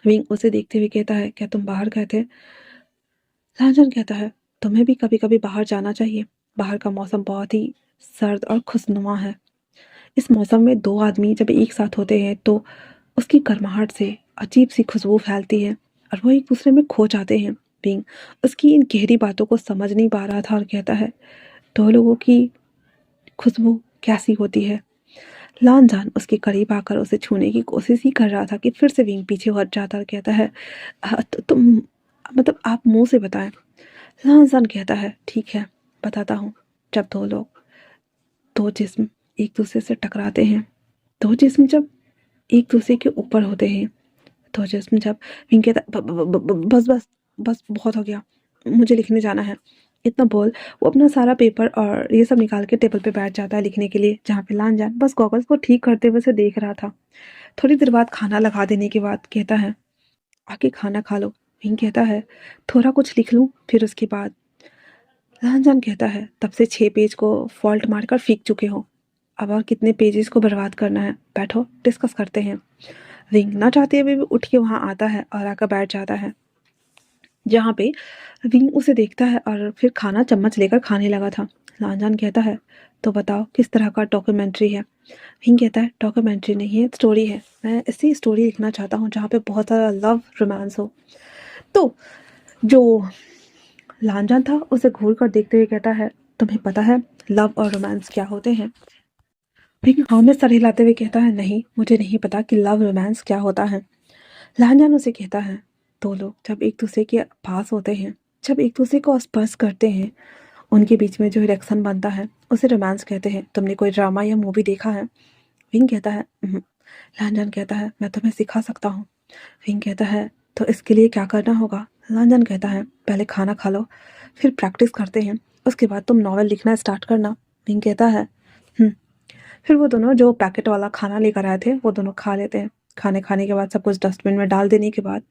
विंग उसे देखते हुए कहता है, "क्या तुम बाहर गए थे?" लांछन कहता है, "तुम्हें भी कभी-कभी बाहर जाना चाहिए। बाहर का मौसम बहुत ही सर्द और खुशनुमा है। इस मौसम में 2 आदमी जब एक साथ होते हैं तो उसकी गर्माहट से अजीब-सी खुशबू फैलती है और वो एक-दूसरे में खो जाते हैं।" विंग उसकी इन गहरी बातों को समझ नहीं पा रहा था और कहता है, दो लोगों की खुशबू कैसी होती है। लानजान उसके करीब आकर उसे छूने की कोशिश ही कर रहा था कि फिर से विंग पीछे हट जाता और कहता है, तुम मतलब आप मुंह से बताएं। लानजान कहता है, ठीक है बताता हूँ। जब दो जिस्म एक दूसरे से टकराते हैं, दो जिस्म जब एक दूसरे के ऊपर होते हैं, दो जिस्म जब विंग कहता बस बस बस बहुत हो गया, मुझे लिखने जाना है। इतना बोल वो अपना सारा पेपर और ये सब निकाल के टेबल पे बैठ जाता है लिखने के लिए, जहाँ पे लानजान बस गॉगल्स को ठीक करते हुए उसे देख रहा था। थोड़ी देर बाद खाना लगा देने के बाद कहता है, आके खाना खा लो। विंग कहता है, थोड़ा कुछ लिख लूँ फिर उसके बाद। लानजान कहता है, तब से 6 पेज को फॉल्ट मारकर फेंक चुके हो, अब और कितने पेजेस को बर्बाद करना है, बैठो डिस्कस करते हैं। विंग ना चाहते हुए भी उठ के वहाँ आता है और आकर बैठ जाता है, जहाँ पे विंग उसे देखता है और फिर खाना चम्मच लेकर खाने लगा था। लानजान कहता है, तो बताओ किस तरह का डॉक्यूमेंट्री है। विंग कहता है, डॉक्यूमेंट्री नहीं है, स्टोरी है। मैं ऐसी स्टोरी लिखना चाहता हूँ जहाँ पे बहुत सारा लव रोमांस हो। तो जो लानजान था उसे घूर कर देखते हुए कहता है, तुम्हें पता है लव और रोमांस क्या होते हैं। विंग हाँ में सर हिलाते हुए कहता है, नहीं मुझे नहीं पता कि लव रोमांस क्या होता है। लानजान उसे कहता है, दो लोग जब एक दूसरे के पास होते हैं, जब एक दूसरे को स्पर्श करते हैं, उनके बीच में जो इरेक्शन बनता है उसे रोमांस कहते हैं। तुमने कोई ड्रामा या मूवी देखा है। विंग कहता है, लानजान कहता है, मैं तुम्हें सिखा सकता हूँ। विंग कहता है, तो इसके लिए क्या करना होगा। लानजान कहता है, पहले खाना खा लो फिर प्रैक्टिस करते हैं, उसके बाद तुम नॉवेल लिखना स्टार्ट करना। विंग कहता है, फिर वो दोनों जो पैकेट वाला खाना लेकर आए थे वो दोनों खा लेते हैं। खाने के बाद सब कुछ डस्टबिन में डाल देने के बाद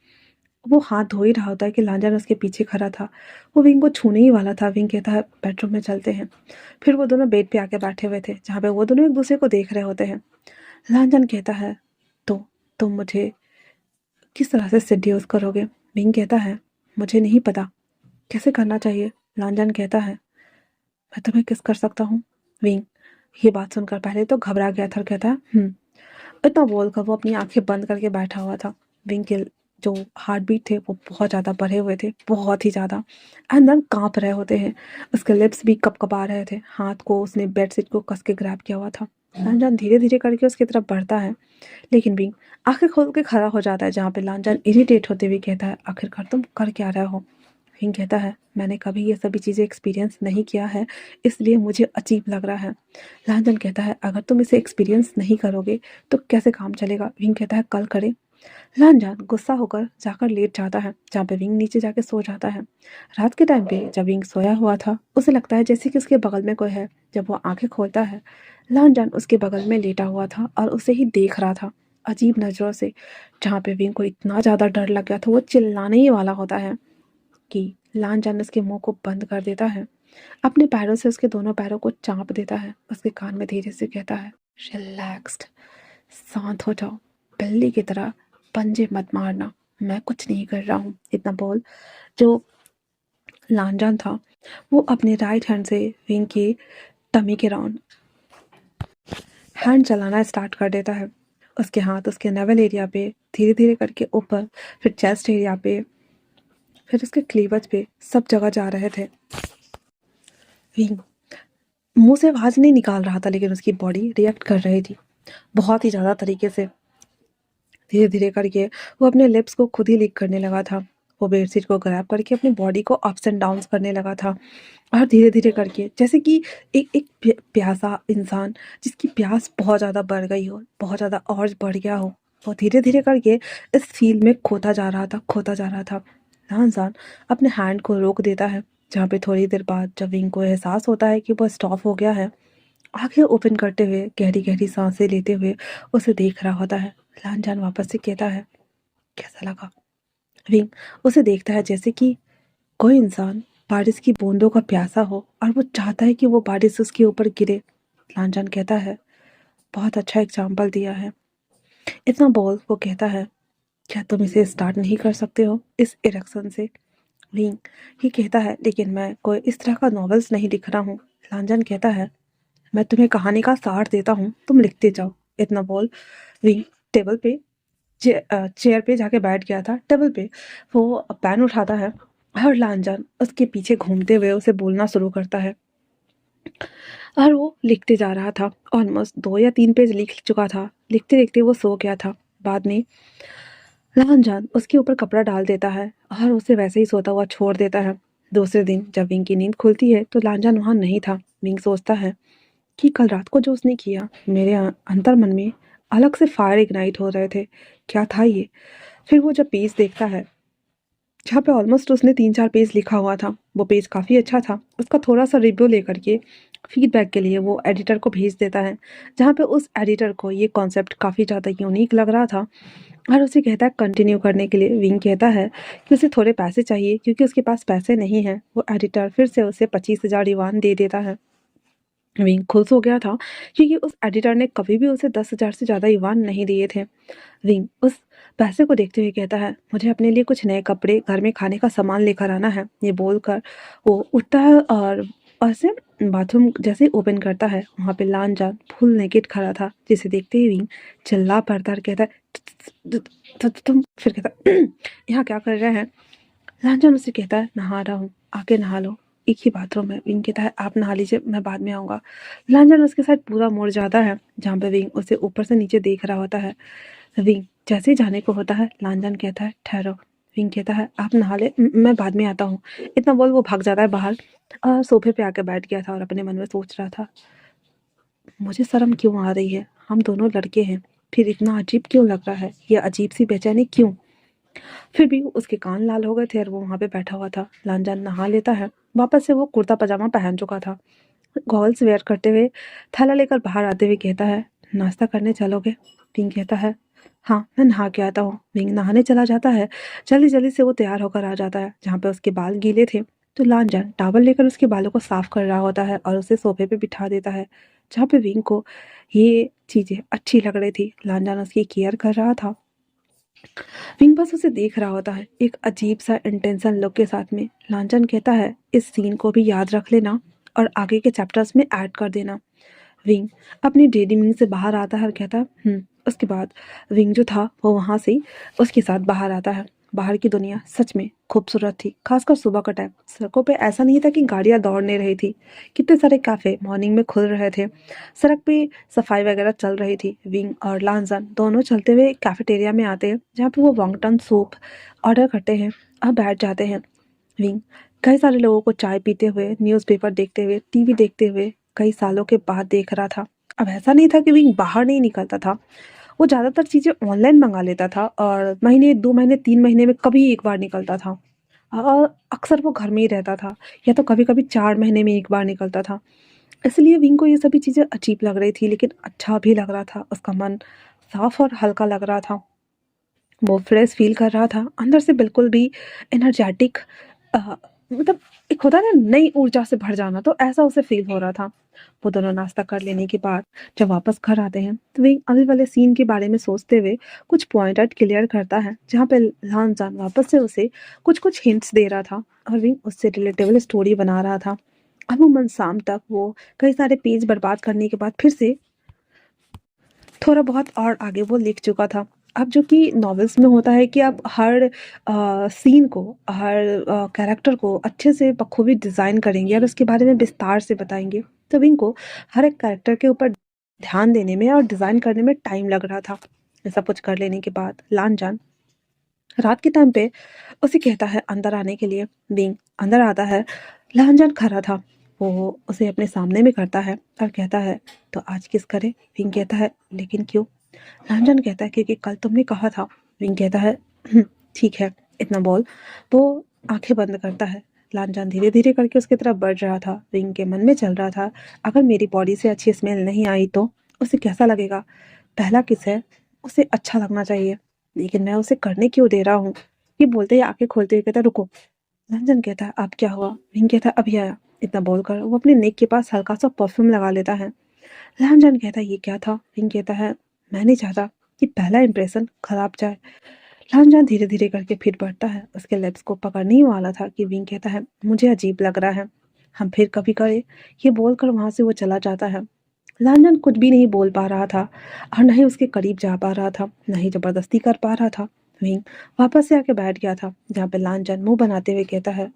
वो हाथ धो ही रहा होता है कि लांजन उसके पीछे खड़ा था। वो विंग को छूने ही वाला था। विंग कहता है, बेडरूम में चलते हैं। फिर वो दोनों बेड पे आके बैठे हुए थे, जहाँ पे वो दोनों एक दूसरे को देख रहे होते हैं। लांजन कहता है, तो तुम मुझे किस तरह से सेड्यूस करोगे। विंग कहता है, मुझे नहीं पता कैसे करना चाहिए। लांजन कहता है, मैं तुम्हें किस कर सकता हूँ। विंग ये बात सुनकर पहले तो घबरा गया था और कहता है, इतना बोलकर वो अपनी आंखें बंद करके बैठा हुआ था। विंग के जो हार्ट बीट थे वो बहुत ज़्यादा बढ़े हुए थे, बहुत ही ज़्यादा। अंदर कांप रहे होते हैं, उसके लिप्स भी कपकपा रहे थे। हाथ को उसने बेडशीट को कस के ग्रैब किया हुआ था। लांजन धीरे धीरे करके उसकी तरफ बढ़ता है, लेकिन विंग आंखें खोल के खड़ा हो जाता है, जहाँ पे लांजन इरिटेट होते हुए कहता है, आखिरकार तुम कर क्या रहे हो। विंग कहता है, मैंने कभी ये सभी चीज़ें एक्सपीरियंस नहीं किया है, इसलिए मुझे अजीब लग रहा है। लांजन कहता है, अगर तुम इसे एक्सपीरियंस नहीं करोगे तो कैसे काम चलेगा। विंग कहता है, कल करें। लांजन गुस्सा होकर जाकर लेट जाता है, जहाँ पे विंग नीचे जाके सो जाता है। रात के टाइम पे जब विंग सोया हुआ था उसे लगता है जैसे कि उसके बगल में कोई है। जब वो आंखें खोलता है, लांजन उसके बगल में लेटा हुआ था और उसे ही देख रहा था अजीब नज़रों से, जहाँ पे विंग को इतना ज़्यादा डर लग गया था वो चिल्लाने ही वाला होता है कि लांजन उसके मुंह को बंद कर देता है, अपने पैरों से उसके दोनों पैरों को चाँप देता है, उसके कान में धीरे से कहता है, रिलैक्स्ड, शांत हो जाओ, बिल्ली की तरह पंजे मत मारना, मैं कुछ नहीं कर रहा हूँ। इतना बोल जो लांजन था वो अपने राइट हैंड से विंग की टमी के राउंड हैंड चलाना स्टार्ट कर देता है। उसके हाथ उसके नेवल एरिया पे धीरे धीरे करके ऊपर, फिर चेस्ट एरिया पे, फिर उसके क्लीवेज पे, सब जगह जा रहे थे। विंग मुंह से आवाज़ नहीं निकाल रहा था, लेकिन उसकी बॉडी रिएक्ट कर रही थी बहुत ही ज़्यादा तरीके से। धीरे धीरे करके वो अपने लिप्स को खुद ही लिक करने लगा था। वो बेडशीट को ग्रैब करके अपनी बॉडी को अप्स एंड डाउन्स करने लगा था, और धीरे धीरे करके जैसे कि एक एक प्यासा इंसान जिसकी प्यास बहुत ज़्यादा बढ़ गई हो, बहुत ज़्यादा और बढ़ गया हो, वो धीरे धीरे करके इस फील में खोता जा रहा था, खोता जा रहा था। इंसान अपने हैंड को रोक देता है, जहाँ पे थोड़ी देर बाद जब विंग को एहसास होता है कि वो स्टॉप हो गया है, आंखें ओपन करते हुए गहरी गहरी सांसें लेते हुए उसे देख रहा होता है। लांजान वापस से कहता है, कैसा लगा। विंग उसे देखता है जैसे कि कोई इंसान बारिश की बूंदों का प्यासा हो और वो चाहता है कि वो बारिश उसके ऊपर गिरे। लांजान कहता है, बहुत अच्छा एग्जाम्पल दिया है। इतना बोल वो कहता है, क्या तुम इसे स्टार्ट नहीं कर सकते हो इस इरेक्शन से। विंग ये कहता है, लेकिन मैं कोई इस तरह का नॉवेल्स नहीं लिख रहा हूँ। लांजान कहता है, मैं तुम्हें कहानी का सार देता हूँ, तुम लिखते जाओ। इतना बोल विंग टेबल पे चेयर पे जाके बैठ गया था। टेबल पे वो पेन उठाता है और लांजान उसके पीछे घूमते हुए उसे बोलना शुरू करता है, और वो लिखते जा रहा था। ऑलमोस्ट 2 या 3 पेज लिख चुका था। लिखते-लिखते वो सो गया था। बाद में लानजान उसके ऊपर कपड़ा डाल देता है और उसे वैसे ही सोता हुआ छोड़ देता है। दूसरे दिन जब विंग की नींद खुलती है तो लानजान वहाँ नहीं था। विंग सोचता है कि कल रात को जो उसने किया, मेरे अंतर्मन में अलग से फायर इग्नाइट हो रहे थे। क्या था ये? फिर वो जब पेज देखता है जहाँ पे ऑलमोस्ट उसने 3-4 पेज लिखा हुआ था, वो पेज काफ़ी अच्छा था। उसका थोड़ा-सा रिव्यू लेकर के फीडबैक के लिए वो एडिटर को भेज देता है, जहाँ पे उस एडिटर को ये कॉन्सेप्ट काफ़ी ज़्यादा यूनिक लग रहा था और उसे कहता है कंटिन्यू करने के लिए। विंग कहता है कि उसे थोड़े पैसे चाहिए क्योंकि उसके पास पैसे नहीं हैं। वो एडिटर फिर से उसे 25,000 युआन दे देता है। विंग खुश हो गया था क्योंकि उस एडिटर ने कभी भी उसे 10,000 से ज़्यादा युआन नहीं दिए थे। विंग उस पैसे को देखते हुए कहता है, मुझे अपने लिए कुछ नए कपड़े, घर में खाने का सामान लेकर आना है। ये बोलकर वो उठता है और ऐसे बाथरूम जैसे ही ओपन करता है, वहाँ पे लानजान फुल नेकेड खड़ा था, जिसे देखते ही विंग चिल्ला पड़ता और कहता है, तुम फिर कहता यहाँ क्या कर रहे हैं? लांछन उससे कहता है, नहा रहा हूँ, आके नहा लो, एक ही बाथरूम है। विंग कहता है, आप नहा लीजिए, मैं बाद में आऊँगा। लांछन उसके साथ पूरा मुड़ जाता है, जहाँ पे विंग उसे ऊपर से नीचे देख रहा होता है। विंग जैसे ही जाने को होता है, लांछन कहता है, ठहरो। विंग कहता है, आप नहा ले, मैं बाद में आता हूँ। इतना बोल वो भाग जाता है बाहर और सोफे पे आके बैठ गया था और अपने मन में सोच रहा था, मुझे शर्म क्यों आ रही है? हम दोनों लड़के हैं, फिर इतना अजीब क्यों लग रहा है? ये अजीब सी बेचैनी क्यों? फिर भी उसके कान लाल हो गए थे और वो वहाँ पे बैठा हुआ था। लांजान नहा लेता है। वापस से वो कुर्ता पजामा पहन चुका था। गॉगल्स वेयर करते हुए थैला लेकर बाहर आते हुए कहता है, नाश्ता करने चलोगे? विंग कहता है, हाँ मैं नहा के आता हूँ। विंग नहाने चला जाता है। जल्दी जल्दी से वो तैयार होकर आ जाता है। जहाँ पे उसके बाल गीले थे तो लांजान टावल लेकर उसके बालों को साफ कर रहा होता है और उसे सोफे पे बिठा देता है। जहाँ पे विंग को ये चीज़ें अच्छी लग रही थी। लांजान उसकी केयर कर रहा था। विंग बस उसे देख रहा होता है, एक अजीब सा इंटेंशन लुक के साथ में। लांछन कहता है, इस सीन को भी याद रख लेना और आगे के चैप्टर्स में ऐड कर देना। विंग अपनी डेली मीटिंग से बाहर आता है और कहता है, उसके बाद विंग जो था वो वहाँ से उसके साथ बाहर आता है। बाहर की दुनिया सच में खूबसूरत थी, खासकर सुबह का टाइम। सड़कों पे ऐसा नहीं था कि गाड़ियाँ दौड़ने रही थी। कितने सारे कैफ़े मॉर्निंग में खुल रहे थे। सड़क पे सफाई वगैरह चल रही थी। विंग और लांजन दोनों चलते हुए कैफेटेरिया में आते हैं, जहाँ पे वो वॉन्गटन सूप ऑर्डर करते हैं और बैठ जाते हैं। विंग कई सारे लोगों को चाय पीते हुए, न्यूज़पेपर देखते हुए, टीवी देखते हुए कई सालों के बाद देख रहा था। अब ऐसा नहीं था कि विंग बाहर नहीं निकलता था। वो ज़्यादातर चीज़ें ऑनलाइन मंगा लेता था और महीने, 2 महीने, 3 महीने में कभी एक बार निकलता था। और अक्सर वो घर में ही रहता था या तो कभी-कभी 4 महीने में एक बार निकलता था। इसलिए विंग को ये सभी चीज़ें अजीब लग रही थी, लेकिन अच्छा भी लग रहा था। उसका मन साफ और हल्का लग रहा था। वो फ्रेश फ़ील कर रहा था, अंदर से बिल्कुल भी एनर्जेटिक, अ, मतलब एक होता है ना नई ऊर्जा से भर जाना, तो ऐसा उसे फ़ील हो रहा था। वो दोनों नाश्ता कर लेने के बाद जब वापस घर आते हैं, तो विंग अभी वाले सीन के बारे में सोचते हुए कुछ पॉइंट आउट क्लियर करता है, जहाँ पे लान-जान वापस से उसे कुछ-कुछ हिंट्स दे रहा था और विंग उससे रिलेटेबल स्टोरी बना रहा था। अमूमन शाम तक वो कई सारे पेज बर्बाद करने के बाद फिर से थोड़ा बहुत और आगे वो लिख चुका था। अब जो कि नॉवेल्स में होता है कि आप हर सीन को, हर कैरेक्टर को अच्छे से बखूबी डिज़ाइन करेंगे और उसके बारे में विस्तार से बताएँगे। तो विंग को हर एक कैरेक्टर के ऊपर ध्यान देने में और डिज़ाइन करने में टाइम लग रहा था। ये सब कुछ कर लेने के बाद लान-जान रात के टाइम पे उसे कहता है अंदर आने के लिए। विंग अंदर आता है। लान-जान खड़ा था। वो उसे अपने सामने में करता है और कहता है, तो आज किस करे? विंग कहता है, लेकिन क्यों? लांछन कहता है, क्योंकि कल तुमने कहा था। विंग कहता है, ठीक है, इतना बोल। वो आंखें बंद करता है। लांछन धीरे धीरे करके उसकी तरफ बढ़ रहा था। विंग के मन में चल रहा था, अगर मेरी बॉडी से अच्छी स्मेल नहीं आई तो उसे कैसा लगेगा? पहला किस है, उसे अच्छा लगना चाहिए, लेकिन मैं उसे करने क्यों दे रहा हूँ? ये बोलते ही आंखें खोलते हुए कहता, रुको। लांछन कहता है, अब क्या हुआ? विंग कहता है, अभी आया। इतना बोलकर वो अपने नेक के पास हल्का सा परफ्यूम लगा लेता है। लामजान कहता है, ये क्या था? विंग कहता है, मैं नहीं चाहता कि पहला इंप्रेशन खराब जाए। लामजान धीरे धीरे करके फिर बढ़ता है। उसके लिप्स को पकड़ने ही वाला था कि विंग कहता है, मुझे अजीब लग रहा है, हम फिर कभी करें। ये बोलकर वहां से वो चला जाता है। लामजान कुछ भी नहीं बोल पा रहा था और न ही उसके करीब जा पा रहा था, न ही जबरदस्ती कर पा रहा था। विंग वापस से आके बैठ गया था, जहाँ पे लामजान मुंह बनाते हुए कहता है,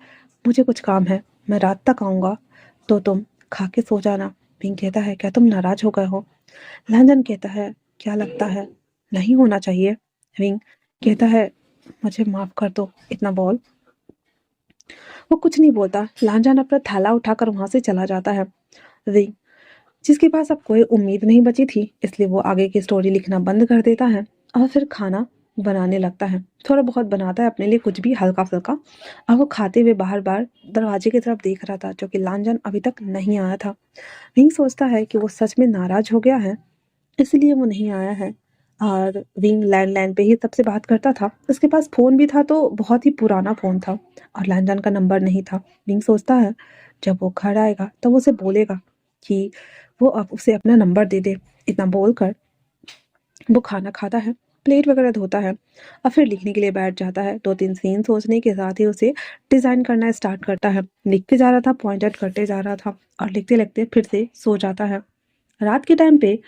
मुझे कुछ काम है, मैं रात तक आऊँगा, तो तुम खा के सो जाना। विंग कहता है क्या तुम नाराज हो गए हो? लांजन कहता है क्या लगता है नहीं होना चाहिए? विंग कहता है मुझे माफ कर दो, इतना बोल। वो कुछ नहीं बोलता। लांजन अपना थैला उठाकर वहां से चला जाता है। विंग जिसके पास अब कोई उम्मीद नहीं बची थी, इसलिए वो आगे की स्टोरी लिखना बंद कर देता है और फिर खाना बनाने लगता है। थोड़ा बहुत बनाता है अपने लिए, कुछ भी हल्का फुल्का। और वो खाते हुए बाहर बार दरवाजे की तरफ देख रहा था, जो कि लांजन अभी तक नहीं आया था। विंग सोचता है कि वो सच में नाराज हो गया है, इसलिए वो नहीं आया है। और विंग लैंडलाइन पे ही सबसे बात करता था। उसके पास फ़ोन भी था, तो बहुत ही पुराना फ़ोन था और लैंडलाइन का नंबर नहीं था। विंग सोचता है जब वो घर आएगा तो वो उसे बोलेगा कि वो अब उसे अपना नंबर दे दे। इतना बोलकर वो खाना खाता है, प्लेट वगैरह धोता है और फिर लिखने के लिए बैठ जाता है। 2-3 सीन सोचने के साथ ही उसे डिज़ाइन करना स्टार्ट करता है। लिखते जा रहा था, पॉइंट आउट करते जा रहा था और लिखते-लिखते फिर से सो जाता है। रात के टाइम पे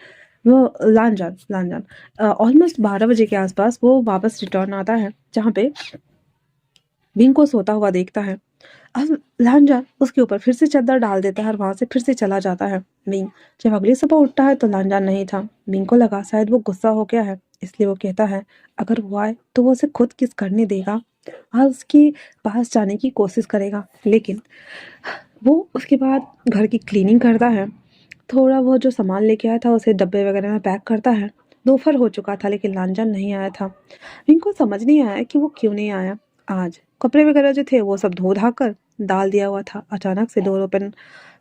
वो लांजान लांजान ऑलमोस्ट 12 बजे के आसपास वो वापस रिटर्न आता है, जहाँ पे विंग को सोता हुआ देखता है। अब लांजान उसके ऊपर फिर से चादर डाल देता है और वहां से फिर से चला जाता है। विंग जब अगली सुबह उठता है तो लांजान नहीं था। विंग को लगा शायद वो गुस्सा हो गया है, इसलिए वो कहता है अगर वो आए तो वो उसे खुद किस करने देगा और उसके पास जाने की कोशिश करेगा। लेकिन वो उसके बाद घर की क्लीनिंग करता है। थोड़ा वो जो सामान लेके आया था उसे डब्बे वगैरह में पैक करता है। दोपहर हो चुका था लेकिन लांजन नहीं आया था। इनको समझ नहीं आया कि वो क्यों नहीं आया आज। कपड़े वगैरह जो थे वो सब धो धा कर डाल दिया हुआ था। अचानक से डोर ओपन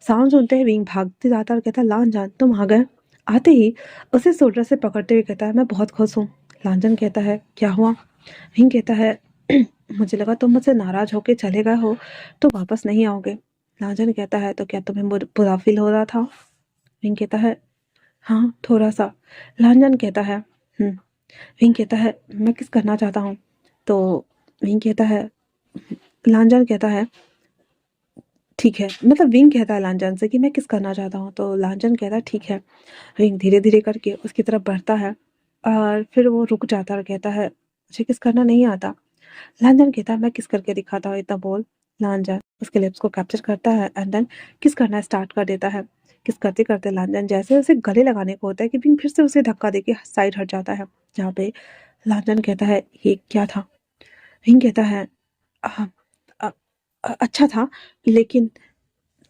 साउंड सुनते ही विंग भागते जाता और कहता लांजन तुम आ गए। आते ही उसे शोल्डर से पकड़ते हुए कहता है मैं बहुत खुश हूँ। लांजन कहता है क्या हुआ? विंग कहता है मुझे लगा तुम मुझसे नाराज होके चले गए हो तो वापस नहीं आओगे। लांजन कहता है तो क्या तुम्हें बुरा फील हो रहा था? विंग कहता है हाँ थोड़ा सा। लांजन कहता है विंग कहता है मैं किस करना चाहता हूँ? तो विंग कहता है लांजन कहता है ठीक है, मतलब विंग कहता है लांजन से कि मैं किस करना चाहता हूँ, तो लांजन कहता है ठीक है। विंग धीरे धीरे करके उसकी तरफ बढ़ता है और फिर वो रुक जाता है और कहता है मुझे किस करना नहीं आता। लांजन कहता है मैं किस करके दिखाता हूँ, इतना बोल। लांजन उसके लिप्स को कैप्चर करता है एंड देन किस करना स्टार्ट कर देता है। किस करते करते लांजन जैसे उसे गले लगाने को होता है कि विंग फिर से उसे धक्का देके साइड हट जाता है, जहाँ पे लांजन कहता है ये क्या था? विंग कहता है "अ, अ, अच्छा था, लेकिन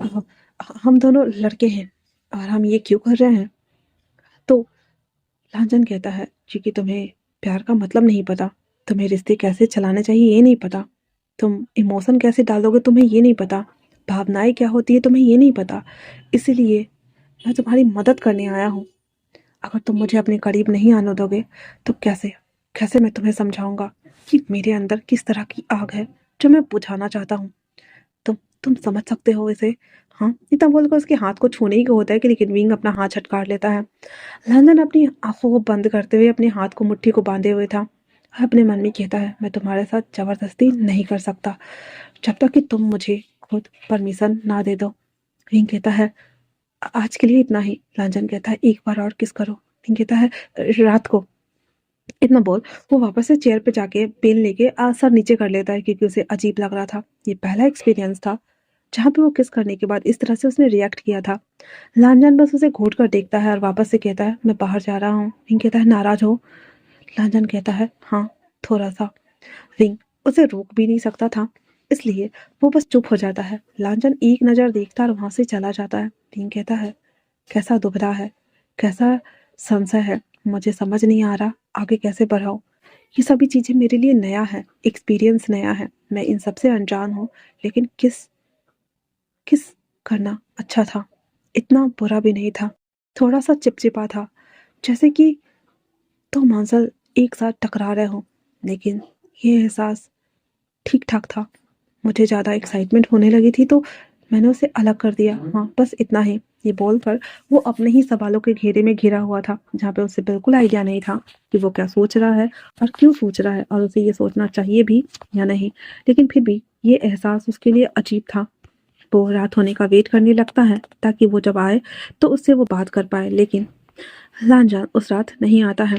अ, हम दोनों लड़के हैं और हम ये क्यों कर रहे हैं?" तो लांजन कहता है क्योंकि तुम्हें प्यार का मतलब नहीं पता, तुम्हें रिश्ते कैसे चलाने चाहिए ये नहीं पता, तुम इमोशन कैसे डालोगे तुम्हें ये नहीं पता, भावनाएं क्या होती है तुम्हें ये नहीं पता। इसीलिए मैं तुम्हारी मदद करने आया हूँ। अगर तुम मुझे अपने करीब नहीं आने दोगे तो कैसे कैसे मैं तुम्हें समझाऊंगा कि मेरे अंदर किस तरह की आग है जो मैं बुझाना चाहता हूँ। तुम समझ सकते हो इसे? हाँ, इतना बोलकर उसके हाथ को छूने ही को होता है कि लेकिन विंग अपना हाथ छटकार लेता है। लंदन अपनी आंखों को बंद करते हुए अपने हाथ को मुट्ठी को बांधे हुए था और अपने मन में कहता है मैं तुम्हारे साथ जबरदस्ती नहीं कर सकता जब तक कि तुम मुझे खुद परमिशन ना दे दो। विंग कहता है आज के लिए इतना ही। लांजन कहता है एक बार और किस करो। विंग कहता है रात को, इतना बोल वो वापस से चेयर पे जाके पेन लेके सर नीचे कर लेता है क्योंकि उसे अजीब लग रहा था। ये पहला एक्सपीरियंस था जहाँ पे वो किस करने के बाद इस तरह से उसने रिएक्ट किया था। लांजन बस उसे घूर कर देखता है और वापस से कहता है मैं बाहर जा रहा हूँ। विंग कहता है नाराज हो? लांजन कहता है हाँ थोड़ा सा। विंग उसे रोक भी नहीं सकता था, इसलिए वो बस चुप हो जाता है। लांजन एक नज़र देखता है और वहां से चला जाता है। विंग कहता है कैसा दुबला है, कैसा संशय है, मुझे समझ नहीं आ रहा आगे कैसे बढ़ाऊं। ये सभी चीज़ें मेरे लिए नया है, एक्सपीरियंस नया है, मैं इन सबसे अनजान हूँ। लेकिन किस किस करना अच्छा था, इतना बुरा भी नहीं था। थोड़ा सा चिपचिपा था, जैसे कि दो मंजिल एक साथ टकरा रहे हों। लेकिन ये एहसास ठीक ठाक था। मुझे ज़्यादा एक्साइटमेंट होने लगी थी तो मैंने उसे अलग कर दिया। हाँ बस इतना ही। ये बोलकर वो अपने ही सवालों के घेरे में घिरा हुआ था, जहाँ पे उसे बिल्कुल आइडिया नहीं था कि वो क्या सोच रहा है और क्यों सोच रहा है और उसे ये सोचना चाहिए भी या नहीं। लेकिन फिर भी ये एहसास उसके लिए अजीब था। वो रात होने का वेट करने लगता है ताकि वो जब आए तो उससे वो बात कर पाए, लेकिन लांजान उस रात नहीं आता है।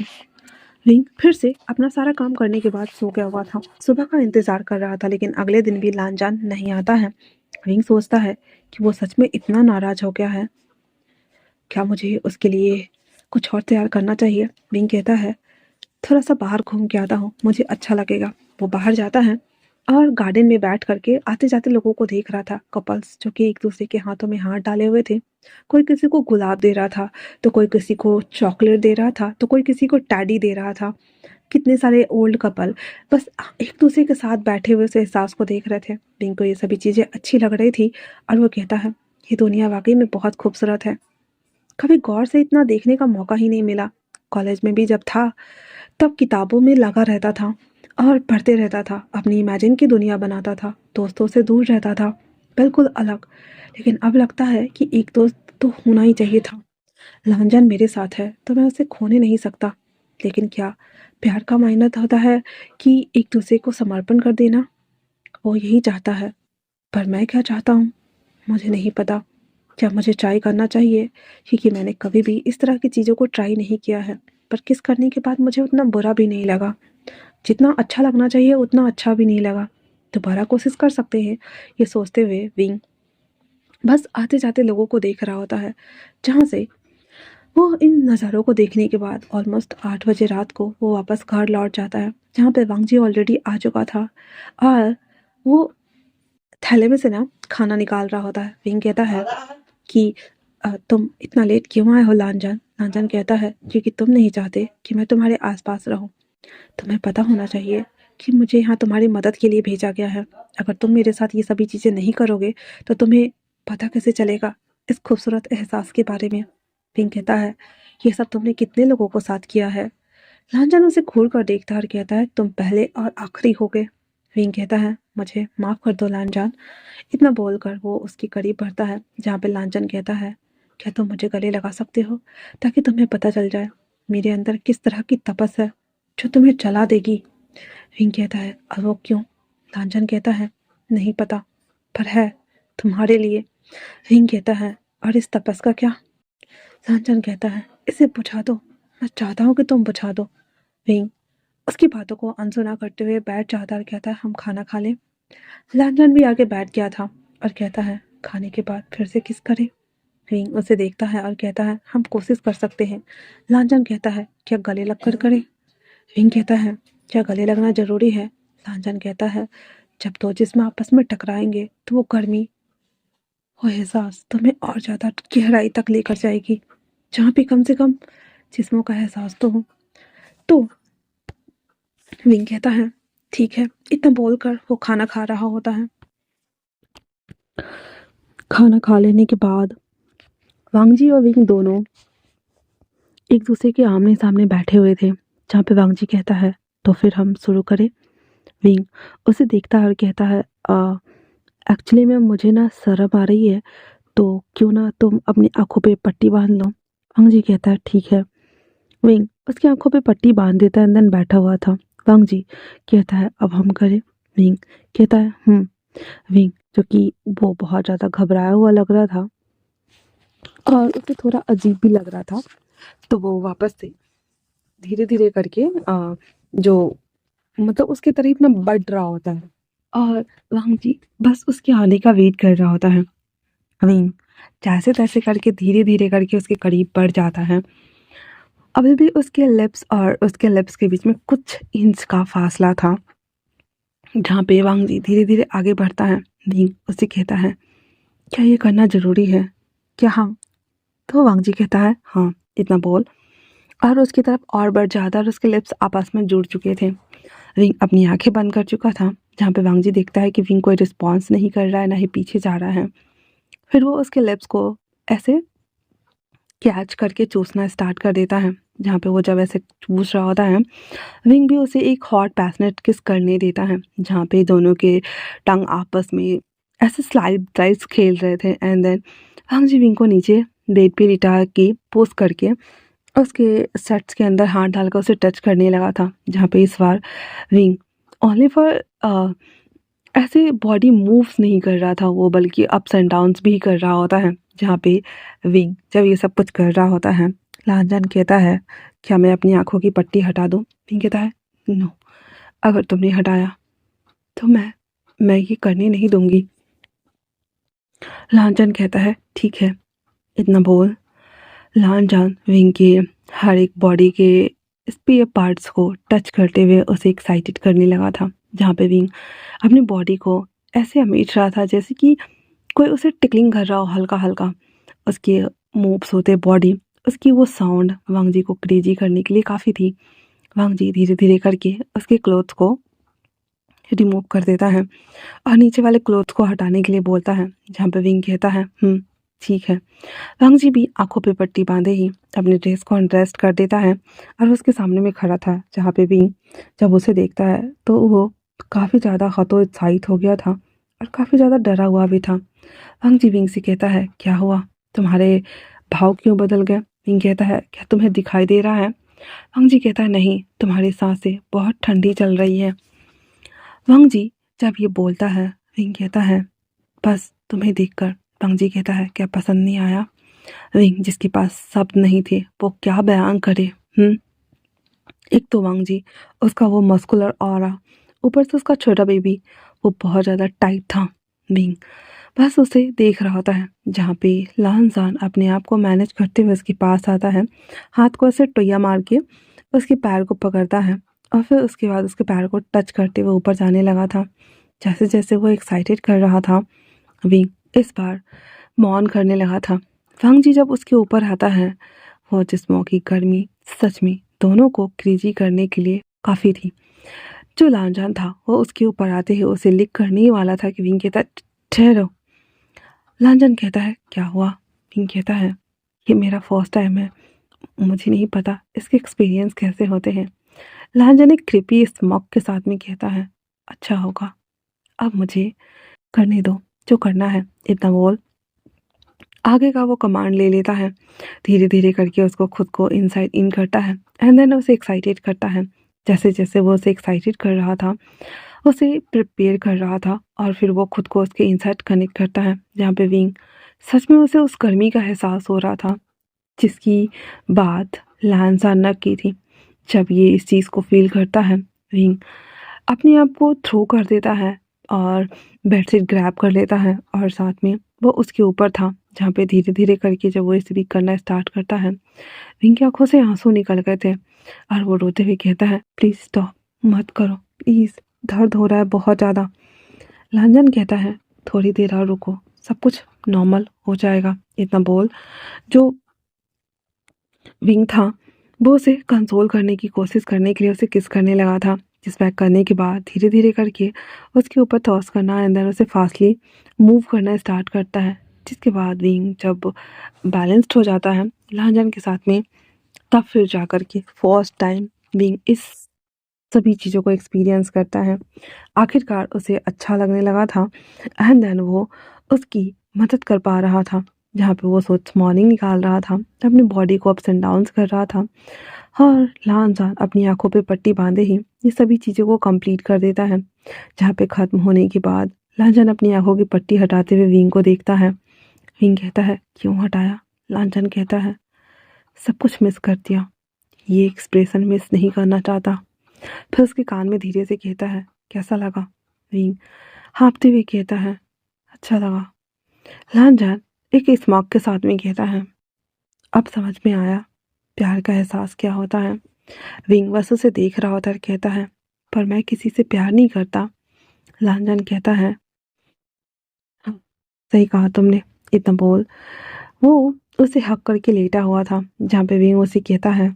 विंग फिर से अपना सारा काम करने के बाद सो गया हुआ था। सुबह का इंतजार कर रहा था लेकिन अगले दिन भी लांजान नहीं आता है। विंग सोचता है कि वो सच में इतना नाराज हो गया है, क्या मुझे उसके लिए कुछ और तैयार करना चाहिए। विंग कहता है थोड़ा सा बाहर घूम के आता हूँ, मुझे अच्छा लगेगा। वो बाहर जाता है और गार्डन में बैठ करके आते जाते लोगों को देख रहा था, कपल्स जो कि एक दूसरे के हाथों में हाथ डाले हुए थे। कोई किसी को गुलाब दे रहा था, तो कोई किसी को चॉकलेट दे रहा था, तो कोई किसी को टैडी दे रहा था। कितने सारे ओल्ड कपल बस एक दूसरे के साथ बैठे हुए उस एहसास को देख रहे थे। बिंग को ये सभी चीज़ें अच्छी लग रही थी और वो कहता है ये दुनिया वाकई में बहुत खूबसूरत है, कभी गौर से इतना देखने का मौका ही नहीं मिला। कॉलेज में भी जब था तब किताबों में लगा रहता था और पढ़ते रहता था, अपनी इमेजिन की दुनिया बनाता था, दोस्तों से दूर रहता था, बिल्कुल अलग। लेकिन अब लगता है कि एक दोस्त तो होना ही चाहिए था। लांजन मेरे साथ है तो मैं उसे खोने नहीं सकता। लेकिन क्या प्यार का मायना तो होता है कि एक दूसरे को समर्पण कर देना? वो यही चाहता है, पर मैं क्या चाहता हूँ मुझे नहीं पता। क्या मुझे ट्राई करना चाहिए, क्योंकि मैंने कभी भी इस तरह की चीज़ों को ट्राई नहीं किया है। पर किस करने के बाद मुझे उतना बुरा भी नहीं लगा, जितना अच्छा लगना चाहिए उतना अच्छा भी नहीं लगा। दोबारा कोशिश कर सकते हैं, ये सोचते हुए विंग बस आते जाते लोगों को देख रहा होता है। जहाँ से वो इन नज़ारों को देखने के बाद ऑलमोस्ट 8 बजे रात को वो वापस घर लौट जाता है, जहाँ पे वांगजी ऑलरेडी आ चुका था और वो थैले में से ना खाना निकाल रहा होता है। विंग कहता है कि तुम इतना लेट क्यों आए हो लांजन? लांजन कहता है क्योंकि तुम नहीं चाहते कि मैं तुम्हारे आसपास रहूं। तुम्हें पता होना चाहिए कि मुझे यहाँ तुम्हारी मदद के लिए भेजा गया है। अगर तुम मेरे साथ ये सभी चीज़ें नहीं करोगे तो तुम्हें पता कैसे चलेगा इस खूबसूरत एहसास के बारे में। पिंक कहता है ये सब तुमने कितने लोगों को साथ किया है? लांजन उसे घूर कर देखता है और कहता है तुम पहले और आखिरी हो गए। विंग कहता है मुझे माफ़ कर दो लांजन। इतना बोलकर वो उसके करीब बढ़ता है, जहाँ पे लांजन कहता है क्या तुम मुझे गले लगा सकते हो ताकि तुम्हें पता चल जाए मेरे अंदर किस तरह की तपस है जो तुम्हें जला देगी। विंग कहता है और वो क्यों? लांजन कहता है नहीं पता, पर है तुम्हारे लिए। विंग कहता है और इस तपस का क्या? लांजन कहता है इसे बुझा दो, मैं चाहता हूँ कि तुम बुझा दो। विंग उसकी बातों को अनसुना करते हुए बैठ जाता और कहता है हम खाना खा लें। लांजन भी आगे बैठ गया था और कहता है खाने के बाद फिर से किस करें? विंग उसे देखता है और कहता है हम कोशिश कर सकते हैं। लांजन कहता है क्या गले लग कर करें? विंग कहता है क्या गले लगना जरूरी है? लांजन कहता है जब दो जिस्म आपस में टकराएंगे तो वो गर्मी, वो एहसास तुम्हें और ज्यादा गहराई तक लेकर जाएगी, जहाँ पे कम से कम जिस्मों का एहसास तो हो। तो विंग कहता है ठीक है। इतना बोलकर वो खाना खा रहा होता है। खाना खा लेने के बाद वांगजी और विंग दोनों एक दूसरे के आमने सामने बैठे हुए थे, जहाँ पे वांगजी कहता है तो फिर हम शुरू करें। विंग उसे देखता है और कहता है एक्चुअली में मुझे ना शर्म आ रही है, तो क्यों ना तुम अपनी आंखों पे पट्टी बांध लो। वांगजी कहता है ठीक है। विंग उसकी आंखों पे पट्टी बांध देता है, अंदर बैठा हुआ था। वांगजी कहता है अब हम करें? विंग कहता है विंग जो कि वो बहुत ज़्यादा घबराया हुआ लग रहा था और उसे थोड़ा अजीब भी लग रहा था, तो वो वापस से धीरे धीरे करके जो मतलब उसके करीब ना बढ़ रहा होता है और वांगजी बस उसके आने का वेट कर रहा होता है। विंग जैसे तैसे करके धीरे धीरे करके उसके करीब बढ़ जाता है। अभी भी उसके लिप्स और उसके लिप्स के बीच में कुछ इंच का फासला था, जहाँ पे वांगजी धीरे धीरे आगे बढ़ता है। विंग उससे कहता है क्या ये करना जरूरी है? क्या हाँ? तो वांगजी कहता है हाँ, इतना बोल, और उसकी तरफ और बढ़ जाता है और उसके लिप्स आपस में जुड़ चुके थे। विंग अपनी आंखें बंद कर चुका था, जहाँ पे वांगजी देखता है कि विंग कोई रिस्पॉन्स नहीं कर रहा है, ना ही पीछे जा रहा है। फिर वो उसके लिप्स को ऐसे कैच करके चूसना स्टार्ट कर देता है। जहाँ पे वो जब ऐसे चूस रहा होता है, विंग भी उसे एक हॉट पैशनेट किस करने देता है, जहाँ पे दोनों के टंग आपस में ऐसे स्लाइड स्लाइड्स खेल रहे थे। एंड देन वांगजी विंग को नीचे बेड पे लिटा के पोज करके उसके सेट्स के अंदर हाथ डालकर उसे टच करने लगा था, जहाँ पे इस बार विंग ओनली फॉर ऐसे बॉडी मूव्स नहीं कर रहा था वो, बल्कि अप्स एंड डाउन्स भी कर रहा होता है। जहाँ पे विंग जब ये सब कुछ कर रहा होता है, लांजन कहता है क्या मैं अपनी आंखों की पट्टी हटा दूँ? विंग कहता है नो, अगर तुमने हटाया तो मैं ये करने नहीं दूंगी। लांचन कहता है ठीक है। इतना बोल लांचन विंग के हर एक बॉडी के स्पेयर पार्ट्स को टच करते हुए उसे एक्साइटेड करने लगा था, जहाँ पे विंग अपनी बॉडी को ऐसे अमेज रहा था जैसे कि कोई उसे टिकलिंग कर रहा हो हल्का हल्का। उसके मूव्स होते बॉडी, उसकी वो साउंड वांग जी को क्रेजी करने के लिए काफ़ी थी। वांग जी धीरे धीरे करके उसके क्लोथ्स को रिमूव कर देता है और नीचे वाले क्लोथ्स को हटाने के लिए बोलता है, जहाँ पे विंग कहता है ठीक है। वांग जी भी आंखों पे पट्टी बांधे ही अपने ड्रेस को अनड्रेस्ट कर देता है और उसके सामने में खड़ा था, जहाँ पे विंग जब उसे देखता है तो वो काफ़ी ज़्यादा हतोत्साहित हो गया था और काफ़ी ज़्यादा डरा हुआ भी था। वांग जी विंग से कहता है क्या हुआ, तुम्हारे भाव क्यों बदल गए। विंग कहता है क्या तुम्हें दिखाई दे रहा है। वांग जी कहता है नहीं, तुम्हारी सांसें बहुत ठंडी चल रही है। वांग जी जब ये बोलता है, विंग कहता है बस तुम्हें देखकर। वांग जी कहता है क्या पसंद नहीं आया। विंग जिसके पास शब्द नहीं थे वो क्या बयान करे। एक तो वांग जी उसका वो मस्कुलर ऑरा, ऊपर से उसका छोटा बेबी वो बहुत ज़्यादा टाइट था। विंग बस उसे देख रहा होता है, जहाँ पे लानजान अपने आप को मैनेज करते हुए उसके पास आता है, हाथ को ऐसे टोया मार के उसके पैर को पकड़ता है और फिर उसके बाद उसके पैर को टच करते हुए ऊपर जाने लगा था। जैसे जैसे वो एक्साइटेड कर रहा था, विंग इस बार मौन करने लगा था। वांग जी जब उसके ऊपर आता है, वो जिस्मों की गर्मी सच में दोनों को क्रेजी करने के लिए काफ़ी थी। जो लांजान था वो उसके ऊपर आते ही उसे लिक करने ही वाला था कि विंग कहता ठहरो। लांजान कहता है क्या हुआ। विंग कहता है ये मेरा फर्स्ट टाइम है, मुझे नहीं पता इसके एक्सपीरियंस कैसे होते हैं। लांजान एक क्रिपी स्मॉक के साथ में कहता है अच्छा होगा, अब मुझे करने दो जो करना है। इतना बोल आगे का वो कमांड ले लेता है, धीरे धीरे करके उसको खुद को इनसाइड इन करता है एंड देन उसे एक्साइटेड करता है। जैसे जैसे वो उसे एक्साइटेड कर रहा था, उसे प्रिपेयर कर रहा था और फिर वो खुद को उसके इनसाइड कनेक्ट करता है, जहाँ पे विंग सच में उसे उस गर्मी का एहसास हो रहा था जिसकी बात लांसा न की थी। जब ये इस चीज़ को फील करता है, विंग अपने आप को थ्रो कर देता है और बेडशीट ग्रैब कर लेता है और साथ में वो उसके ऊपर था, जहाँ पे धीरे धीरे करके जब वो स्पीक करना स्टार्ट करता है, विंग की आंखों से आंसू निकल गए थे और वो रोते हुए कहता है प्लीज़ स्टॉप, मत करो प्लीज़, दर्द हो रहा है बहुत ज़्यादा। लांजन कहता है थोड़ी देर और रुको, सब कुछ नॉर्मल हो जाएगा। इतना बोल जो विंग था वो उसे कंसोल करने की कोशिश करने के लिए उसे किस करने लगा था, जिस पैक करने के बाद धीरे धीरे करके उसके ऊपर टॉस करना एंड देन उसे फास्टली मूव करना स्टार्ट करता है। जिसके बाद विंग जब बैलेंस्ड हो जाता है लांजन के साथ में, तब फिर जा कर के फर्स्ट टाइम विंग इस सभी चीज़ों को एक्सपीरियंस करता है। आखिरकार उसे अच्छा लगने लगा था एंड देन वो उसकी मदद कर पा रहा था, जहाँ पे वो सोच मॉर्निंग निकाल रहा था, अपनी बॉडी को अप्स एंड डाउन्स कर रहा था और लानजान अपनी आंखों पे पट्टी बांधे ही ये सभी चीज़ों को कंप्लीट कर देता है। जहाँ पे ख़त्म होने के बाद लांजान अपनी आंखों की पट्टी हटाते हुए विंग को देखता है। विंग कहता है क्यों हटाया। लांजान कहता है सब कुछ मिस कर दिया, ये एक्सप्रेशन मिस नहीं करना चाहता। फिर उसके कान में धीरे से कहता है कैसा लगा। विंग हाँफते हुए कहता है अच्छा लगा। लांजान एक स्मॉक के साथ में कहता है अब समझ में आया प्यार का एहसास क्या होता है। विंग बस उसे देख रहा होता है, कहता है पर मैं किसी से प्यार नहीं करता। लांजान कहता है हाँ, सही कहा तुमने। इतना बोल वो उसे हक करके लेटा हुआ था, जहाँ पे विंग उसे कहता है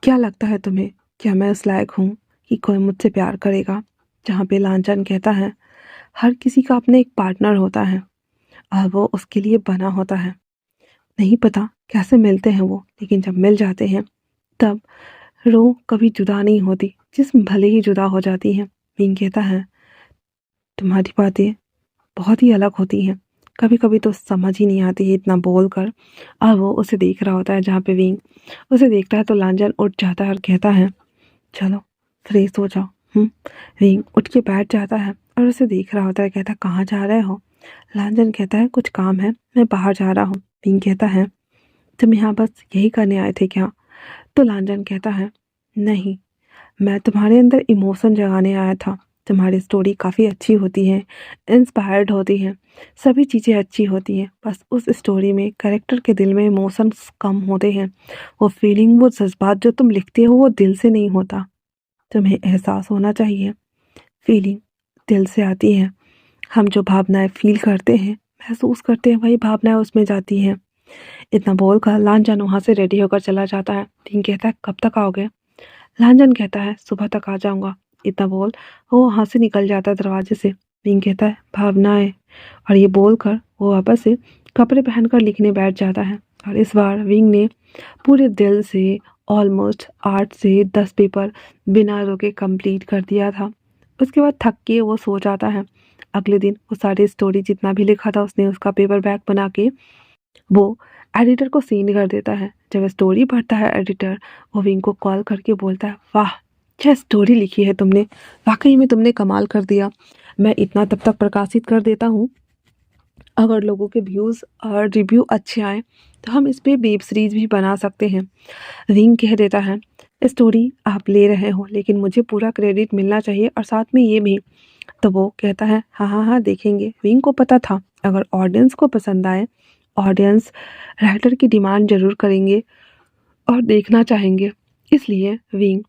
क्या लगता है तुम्हें, क्या मैं उस लायक हूँ कि कोई मुझसे प्यार करेगा। जहाँ पे लांजान कहता है हर किसी का अपने एक पार्टनर होता है और वो उसके लिए बना होता है, नहीं पता कैसे मिलते हैं वो, लेकिन जब मिल जाते हैं तब रूह कभी जुदा नहीं होती, जिस्म भले ही जुदा हो जाती है। विंग कहता है तुम्हारी बातें बहुत ही अलग होती हैं, कभी कभी तो समझ ही नहीं आती है। इतना बोल कर और वो उसे देख रहा होता है, जहाँ पे विंग उसे देखता है तो लांजन उठ जाता है और कहता है चलो फ्रेश हो जाओ। विंग उठ के बैठ जाता है और उसे देख रहा होता है, कहता है कहाँ जा रहे हो। लांजन कहता है कुछ काम है, मैं बाहर जा रहा हूँ। विंग कहता है तुम यहाँ बस यही करने आए थे क्या। तो लांजन कहता है नहीं, मैं तुम्हारे अंदर इमोशन जगाने आया था, तुम्हारी स्टोरी काफ़ी अच्छी होती है, इंस्पायर्ड होती है, सभी चीज़ें अच्छी होती हैं, बस उस स्टोरी में कैरेक्टर के दिल में इमोशंस कम होते हैं। वो फीलिंग, वो जज़्बात जो तुम लिखते हो वो दिल से नहीं होता। तुम्हें एहसास होना चाहिए, फीलिंग दिल से आती है। हम जो भावनाएँ फ़ील करते हैं, महसूस करते हैं, वही भावनाएँ उसमें जाती हैं। इतना बोलकर लांछन वहाँ से रेडी होकर चला जाता है। टिंग कहता है, कब तक आओगे? लांछन कहता है, सुबह तक आ जाऊँगा। इतना बोल वो वहाँ से निकल जाता है दरवाजे से। टिंग कहता है, भावनाएँ, और ये बोलकर वो वापस से कपड़े पहनकर लिखने बैठ जाता है। और इस बार विंग ने पूरे दिल से ऑलमोस्ट 8 से 10 पेपर बिना रोके कंप्लीट कर दिया था। उसके बाद थक के वो सो जाता है। अगले दिन वो सारी स्टोरी जितना भी लिखा था उसने उसका पेपर बैग बना के वो एडिटर को सेंड कर देता है। जब स्टोरी पढ़ता है एडिटर, वो विंग को कॉल करके बोलता है, वाह क्या स्टोरी लिखी है तुमने, वाकई में तुमने कमाल कर दिया। मैं इतना तब तक प्रकाशित कर देता हूँ, अगर लोगों के व्यूज़ और रिव्यू अच्छे आए तो हम इस पे वेब सीरीज़ भी बना सकते हैं। विंग कह देता है, स्टोरी आप ले रहे हो लेकिन मुझे पूरा क्रेडिट मिलना चाहिए और साथ में ये भी। तो वो कहता है, हाँ हाँ हाँ देखेंगे। विंग को पता था अगर ऑडियंस को पसंद आए, ऑडियंस राइटर की डिमांड ज़रूर करेंगे और देखना चाहेंगे। इसलिए विंग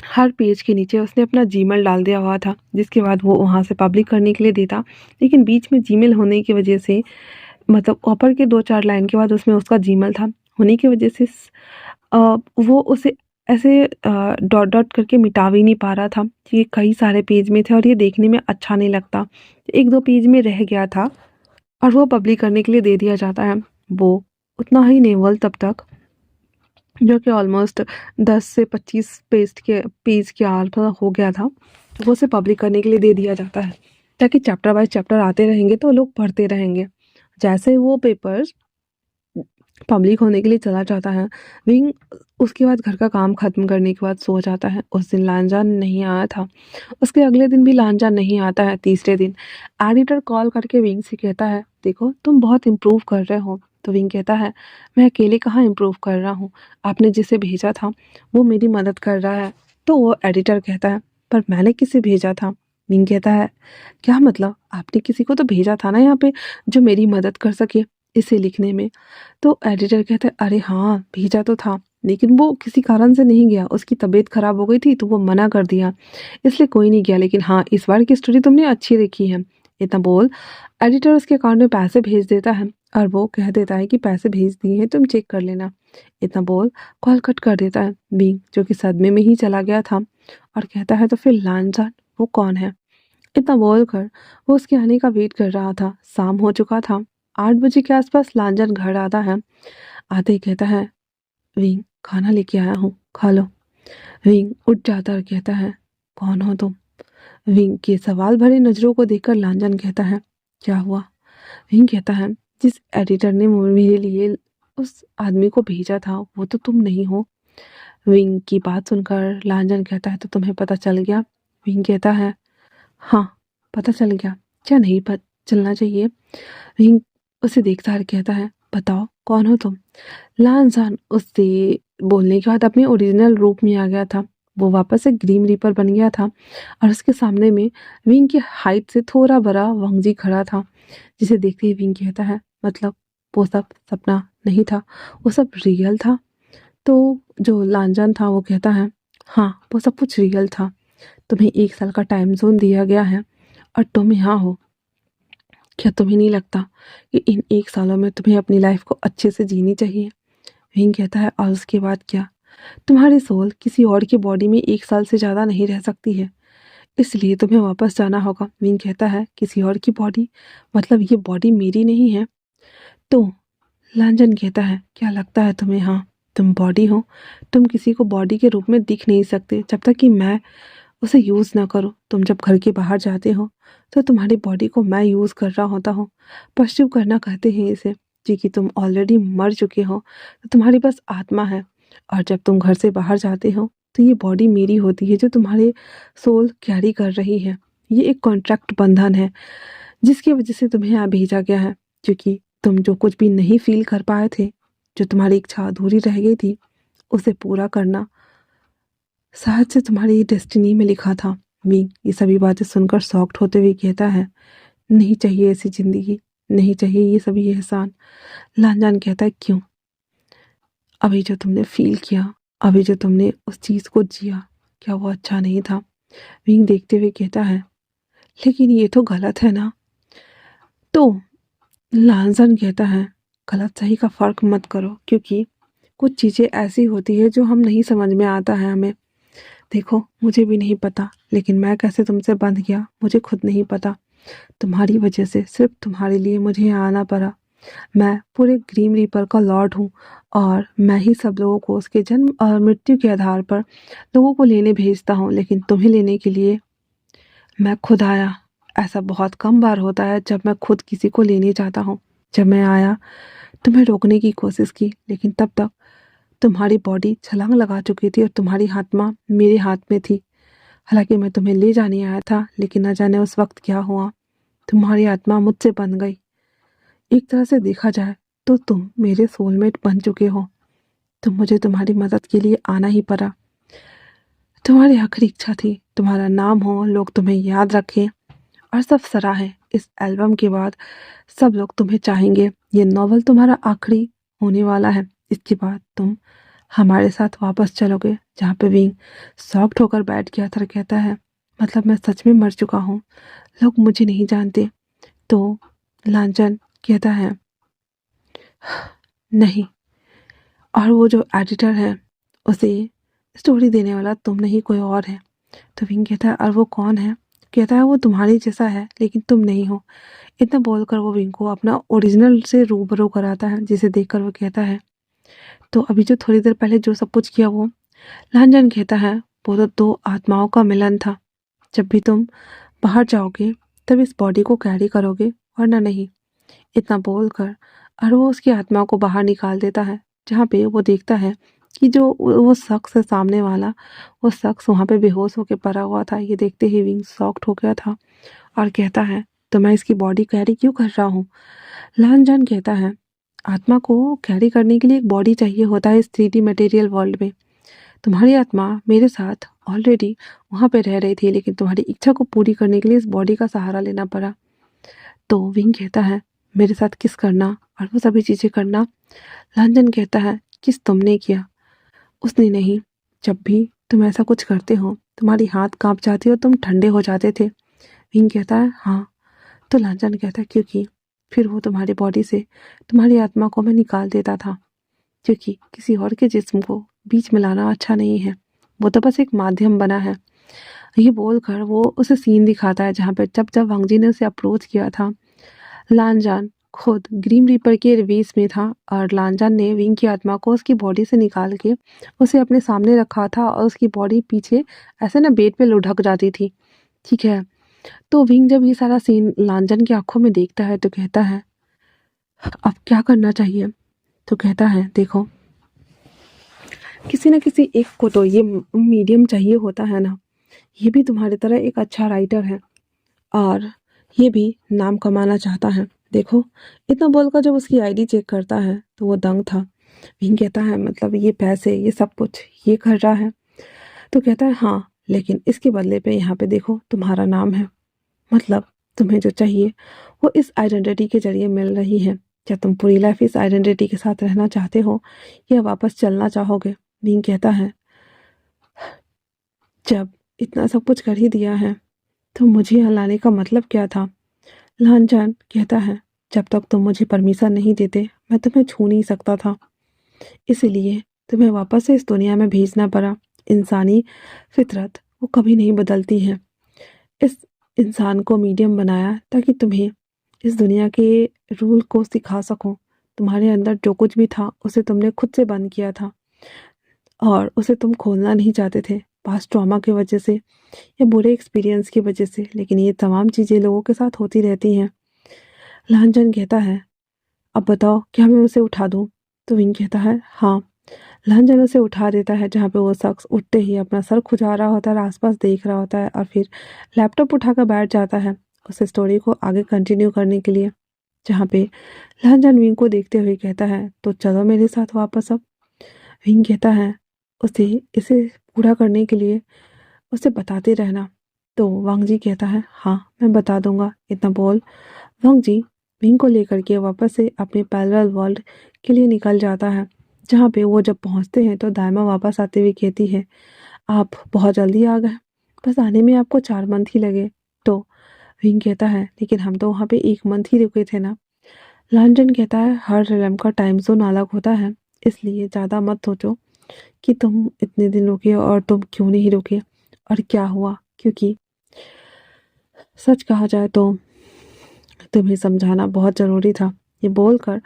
हर पेज के नीचे उसने अपना जीमेल डाल दिया हुआ था, जिसके बाद वो वहाँ से पब्लिक करने के लिए देता। लेकिन बीच में जीमेल होने की वजह से, मतलब ऊपर के 2-4 लाइन के बाद उसमें उसका जीमेल था होने की वजह से वो उसे ऐसे डॉट डॉट करके मिटा भी नहीं पा रहा था कि ये कई सारे पेज में थे और ये देखने में अच्छा नहीं लगता। 1-2 पेज में रह गया था और वो पब्लिक करने के लिए दे दिया जाता है। वो उतना ही नेवल तब तक, जो कि ऑलमोस्ट 10 से 25 पेज के आर पर हो गया था, तो वो उसे पब्लिक करने के लिए दे दिया जाता है ताकि चैप्टर बाय चैप्टर आते रहेंगे तो लोग पढ़ते रहेंगे। जैसे वो पेपर पब्लिक होने के लिए चला जाता है, विंग उसके बाद घर का काम ख़त्म करने के बाद सो जाता है। उस दिन लांजा नहीं आया था। उसके अगले दिन भी लांजा नहीं आता है। तीसरे दिन एडिटर कॉल करके विंग से कहता है, देखो तुम बहुत इम्प्रूव कर रहे हो। तो विंग कहता है, मैं अकेले कहाँ इम्प्रूव कर रहा हूँ, आपने जिसे भेजा था वो मेरी मदद कर रहा है। तो वो एडिटर कहता है, पर मैंने किसे भेजा था? विंग कहता है, क्या मतलब, आपने किसी को तो भेजा था ना यहाँ पे जो मेरी मदद कर सके इसे लिखने में। तो एडिटर कहता है, अरे हाँ भेजा तो था लेकिन वो किसी कारण से नहीं गया, उसकी तबीयत खराब हो गई थी तो वो मना कर दिया, इसलिए कोई नहीं गया। लेकिन हाँ इस बार की स्टोरी तुमने अच्छी लिखी है। इतना बोल एडिटर उसके अकाउंट में पैसे भेज देता है और वो कह देता है कि पैसे भेज दिए हैं, तुम चेक कर लेना। इतना बोल कॉल कट कर देता है बींग, जो कि सदमे में ही चला गया था, और कहता है, तो फिर लांजा वो कौन है? इतना बोल कर वो उसके आने का वेट कर रहा था। शाम हो चुका था। 8 बजे के आसपास लांजन घर आता है। आते ही कहता है, विंग खाना लेके आया हूँ, खा लो। विंग उठ जाता और कहता है, कौन हो तुम? विंग के सवाल भरे नजरों को देखकर लांजन कहता है, क्या हुआ? विंग कहता है, जिस एडिटर ने मेरे लिए उस आदमी को भेजा था वो तो तुम नहीं हो। विंग की बात सुनकर लांजन कहता है, तो तुम्हें पता चल गया? विंग कहता है, हाँ पता चल गया। क्या नहीं पता चलना चाहिए? रिंग उसे देखता है, कहता है, बताओ कौन हो तुम? लांजान उससे बोलने के बाद अपने ओरिजिनल रूप में आ गया था। वो वापस से ग्रीम रीपर बन गया था और उसके सामने में विंग की हाइट से थोड़ा बड़ा वांगजी खड़ा था, जिसे देखते ही विंग कहता है, मतलब वो सब सपना नहीं था, वो सब रियल था? तो जो लांजान था वो कहता है, हाँ वो सब कुछ रियल था। तुम्हें 1 साल का टाइम जोन दिया गया है और तुम यहाँ हो। क्या तुम्हें नहीं लगता कि इन 1 सालों में तुम्हें अपनी लाइफ को अच्छे से जीनी चाहिए? विंग कहता है, और उसके बाद क्या? तुम्हारी सोल किसी और की बॉडी में 1 साल से ज़्यादा नहीं रह सकती है, इसलिए तुम्हें वापस जाना होगा। विंग कहता है, किसी और की बॉडी? मतलब ये बॉडी मेरी नहीं है? तो लांजन कहता है, क्या लगता है तुम्हें, हाँ तुम बॉडी हो? तुम किसी को बॉडी के रूप में दिख नहीं सकते जब तक कि मैं उसे यूज़ ना करो। तुम जब घर के बाहर जाते हो तो तुम्हारी बॉडी को मैं यूज़ कर रहा होता हूँ। पश्चिम करना कहते हैं इसे, जी कि तुम ऑलरेडी मर चुके हो तो तुम्हारी बस आत्मा है, और जब तुम घर से बाहर जाते हो तो ये बॉडी मेरी होती है जो तुम्हारे सोल कैरी कर रही है। ये एक कॉन्ट्रैक्ट बंधन है जिसकी वजह से तुम्हें यहाँ भेजा गया है, क्योंकि तुम जो कुछ भी नहीं फील कर पाए थे, जो तुम्हारी इच्छा अधूरी रह गई थी, उसे पूरा करना शायद से तुम्हारी डेस्टिनी में लिखा था। विंग ये सभी बातें सुनकर शॉक्ड होते हुए कहता है, नहीं चाहिए ऐसी जिंदगी, नहीं चाहिए ये सभी एहसान। लानजान कहता है, क्यों? अभी जो तुमने फील किया, अभी जो तुमने उस चीज को जिया, क्या वो अच्छा नहीं था? विंग देखते हुए कहता है, लेकिन ये तो गलत है ना। तो लानजान कहता है, गलत सही का फर्क मत करो, क्योंकि कुछ चीजें ऐसी होती है जो हम नहीं समझ में आता है हमें। देखो, मुझे भी नहीं पता, लेकिन मैं कैसे तुमसे बंध गया मुझे खुद नहीं पता। तुम्हारी वजह से, सिर्फ तुम्हारे लिए मुझे यहाँ आना पड़ा। मैं पूरे ग्रीम रीपर का लॉर्ड हूँ, और मैं ही सब लोगों को उसके जन्म और मृत्यु के आधार पर लोगों को लेने भेजता हूँ, लेकिन तुम्हें लेने के लिए मैं खुद आया। ऐसा बहुत कम बार होता है जब मैं खुद किसी को लेने जाता हूँ। जब मैं आया, तुम्हें रोकने की कोशिश की, लेकिन तब तक तुम्हारी बॉडी छलांग लगा चुकी थी और तुम्हारी आत्मा मेरे हाथ में थी। हालांकि मैं तुम्हें ले जाने आया था, लेकिन न जाने उस वक्त क्या हुआ, तुम्हारी आत्मा मुझसे बन गई। एक तरह से देखा जाए तो तुम मेरे सोलमेट बन चुके हो। तो मुझे तुम्हारी मदद के लिए आना ही पड़ा। तुम्हारी आखिरी इच्छा थी तुम्हारा नाम हो, लोग तुम्हें याद रखें और सब सराहें। इस एल्बम के बाद सब लोग तुम्हें चाहेंगे। ये नॉवल तुम्हारा आखिरी होने वाला है। इसके बाद तुम हमारे साथ वापस चलोगे। जहाँ पे विंग शॉक्ड होकर बैठ गया था, कहता है, मतलब मैं सच में मर चुका हूँ, लोग मुझे नहीं जानते। तो लांचन कहता है, नहीं, और वो जो एडिटर है उसे स्टोरी देने वाला तुम नहीं कोई और है। तो विंग कहता है, और वो कौन है? कहता है, वो तुम्हारी जैसा है लेकिन तुम नहीं हो। इतना बोलकर वो विंग को अपना ओरिजिनल से रूबरू कराता है, जिसे देखकर वो कहता है, तो अभी जो थोड़ी देर पहले जो सब कुछ किया वो? लांजन कहता है, वो तो दो आत्माओं का मिलन था। जब भी तुम बाहर जाओगे तब इस बॉडी को कैरी करोगे, वरना नहीं। इतना बोलकर और वो उसकी आत्मा को बाहर निकाल देता है, जहाँ पे वो देखता है कि जो वो शख्स है सामने वाला, वो शख्स वहाँ पे बेहोश होकर पड़ा हुआ था। ये देखते ही विंग शॉक्ड हो गया था और कहता है, तो मैं इसकी बॉडी कैरी क्यों कर रहा हूँ? लानजान कहता है, आत्मा को कैरी करने के लिए एक बॉडी चाहिए होता है इस 3D मटेरियल वर्ल्ड में। तुम्हारी आत्मा मेरे साथ ऑलरेडी वहाँ पे रह रही थी, लेकिन तुम्हारी इच्छा को पूरी करने के लिए इस बॉडी का सहारा लेना पड़ा। तो विंग कहता है, मेरे साथ किस करना और वो सभी चीज़ें करना? लांजन कहता है, किस तुमने किया, उसने नहीं। जब भी तुम ऐसा कुछ करते हो तुम्हारी हाथ कांप जाती और तुम ठंडे हो जाते थे। विंग कहता है, हाँ। तो लांजन कहता है, क्योंकि फिर वो तुम्हारी बॉडी से तुम्हारी आत्मा को मैं निकाल देता था, क्योंकि किसी और के जिस्म को बीच में लाना अच्छा नहीं है। वो तो बस एक माध्यम बना है। ये बोलकर वो उसे सीन दिखाता है जहाँ पे जब जब वांग जी ने उसे अप्रोच किया था, लानजान खुद ग्रीम रीपर के वेश में था, और लानजान ने विंग की आत्मा को उसकी बॉडी से निकाल के उसे अपने सामने रखा था, और उसकी बॉडी पीछे ऐसे ना बेड पे लुढ़क जाती थी। ठीक है। तो विंग जब ये सारा सीन लांजन की आंखों में देखता है तो कहता है, अब क्या करना चाहिए? तो कहता है, देखो, किसी न किसी एक को तो ये मीडियम चाहिए होता है ना। ये भी तुम्हारी तरह एक अच्छा राइटर है, और ये भी नाम कमाना चाहता है। देखो, इतना बोलकर जब उसकी आईडी चेक करता है तो वो दंग था। विंग कहता है, मतलब ये पैसे, ये सब कुछ ये कर रहा है? तो कहता है, हाँ, लेकिन इसके बदले पे यहाँ पे देखो तुम्हारा नाम है। मतलब तुम्हें जो चाहिए वो इस आइडेंटिटी के जरिए मिल रही है। क्या तुम पूरी लाइफ इस आइडेंटिटी के साथ रहना चाहते हो या वापस चलना चाहोगे? विंग कहता है, जब इतना सब कुछ कर ही दिया है तो मुझे यहाँ लाने का मतलब क्या था? लानजान कहता है, जब तक तुम मुझे परमिशन नहीं देते मैं तुम्हें छू नहीं सकता था, इसीलिए तुम्हें वापस से इस दुनिया में भेजना पड़ा। इंसानी फितरत वो कभी नहीं बदलती है। इस इंसान को मीडियम बनाया ताकि तुम्हें इस दुनिया के रूल को सिखा सकूं। तुम्हारे अंदर जो कुछ भी था उसे तुमने खुद से बंद किया था, और उसे तुम खोलना नहीं चाहते थे, पास्ट ट्रॉमा की वजह से या बुरे एक्सपीरियंस की वजह से। लेकिन ये तमाम चीज़ें लोगों के साथ होती रहती हैं। लांजन कहता है, अब बताओ क्या मैं उसे उठा दूं? तो विंग कहता है, हाँ। लांजन उसे उठा देता है, जहाँ पे वो शख्स उठते ही अपना सर खुजा रहा होता है और आसपास देख रहा होता है, और फिर लैपटॉप उठाकर बैठ जाता है उस स्टोरी को आगे कंटिन्यू करने के लिए। जहाँ पे लांजन विंग को देखते हुए कहता है, तो चलो मेरे साथ वापस अब। विंग कहता है, उसे इसे पूरा करने के लिए उसे बताते रहना, तो वांग जी कहता है, हाँ मैं बता दूंगा। इतना बोल वांग जी विंग को लेकर के वापस से अपने पैरेलल वर्ल्ड के लिए निकल जाता है, जहाँ पे वो जब पहुँचते हैं तो दाइमा वापस आते हुए कहती है, आप बहुत जल्दी आ गए, बस आने में आपको 4 मंथ ही लगे। तो विंग कहता है, लेकिन हम तो वहाँ पे 1 मंथ ही रुके थे ना। लांजन कहता है, हर रेलम का टाइम जोन अलग होता है, इसलिए ज़्यादा मत सोचो कि तुम इतने दिन रुके और तुम क्यों नहीं रुके और क्या हुआ, क्योंकि सच कहा जाए तो तुम्हें समझाना बहुत ज़रूरी था। ये बोलकर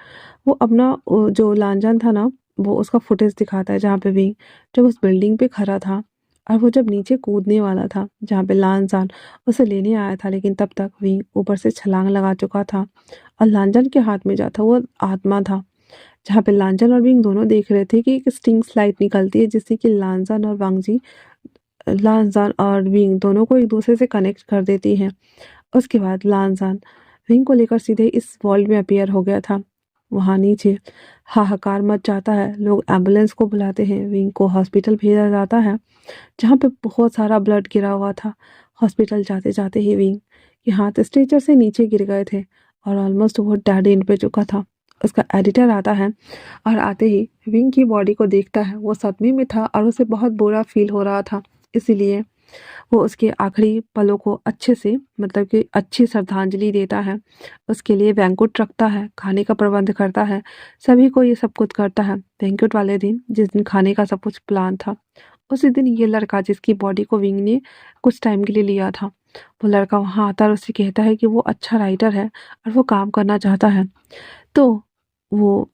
वो अपना जो लांजन था ना, वो उसका फुटेज दिखाता है जहाँ पे विंग जब उस बिल्डिंग पे खड़ा था और वो जब नीचे कूदने वाला था जहाँ पे लांजान उसे लेने आया था, लेकिन तब तक विंग ऊपर से छलांग लगा चुका था और लांजन के हाथ में जो था वो आत्मा था, जहाँ पे लांजन और विंग दोनों देख रहे थे कि एक स्टिंग स्लाइड निकलती है जिससे कि लांजन और वांगजी लांजान और विंग दोनों को एक दूसरे से कनेक्ट कर देती हैं। उसके बाद लांजान विंग को लेकर सीधे इस वर्ल्ड में अपीयर हो गया था। वहाँ नीचे हाहाकार मच जाता है, लोग एम्बुलेंस को बुलाते हैं, विंग को हॉस्पिटल भेजा जाता है जहाँ पे बहुत सारा ब्लड गिरा हुआ था। हॉस्पिटल जाते जाते ही विंग के हाथ स्ट्रेचर से नीचे गिर गए थे और ऑलमोस्ट वो डेड एंड पे चुका था। उसका एडिटर आता है और आते ही विंग की बॉडी को देखता है, वो सदमे में था और उसे बहुत बुरा फील हो रहा था, इसीलिए वो उसके आखिरी पलों को अच्छे से मतलब कि अच्छी श्रद्धांजलि देता है। उसके लिए बैंक्वेट रखता है, खाने का प्रबंध करता है, सभी को ये सब कुछ करता है। बैंक्वेट वाले दिन जिस दिन खाने का सब कुछ प्लान था, उसी दिन ये लड़का जिसकी बॉडी को विंग ने कुछ टाइम के लिए लिया था, वो लड़का वहाँ आता है और उससे कहता है कि वो अच्छा राइटर है और वो काम करना चाहता है। तो वो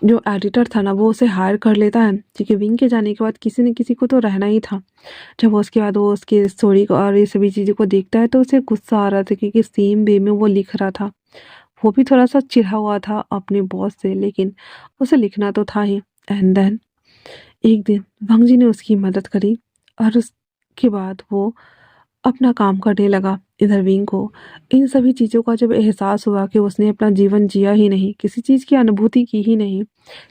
जो एडिटर था ना वो उसे हायर कर लेता है, क्योंकि विंग के जाने के बाद किसी न किसी को तो रहना ही था। जब वो उसके बाद वो उसकी स्टोरी को और ये सभी चीज़ों को देखता है तो उसे गुस्सा आ रहा था, क्योंकि सेम वे में वो लिख रहा था। वो भी थोड़ा सा चिढ़ा हुआ था अपने बॉस से, लेकिन उसे लिखना तो था ही। एंड देन एक दिन वांग जी ने उसकी मदद करी और उसके बाद वो अपना काम करने लगा। इधर विंग को इन सभी चीज़ों का जब एहसास हुआ कि उसने अपना जीवन जिया ही नहीं, किसी चीज़ की अनुभूति की ही नहीं,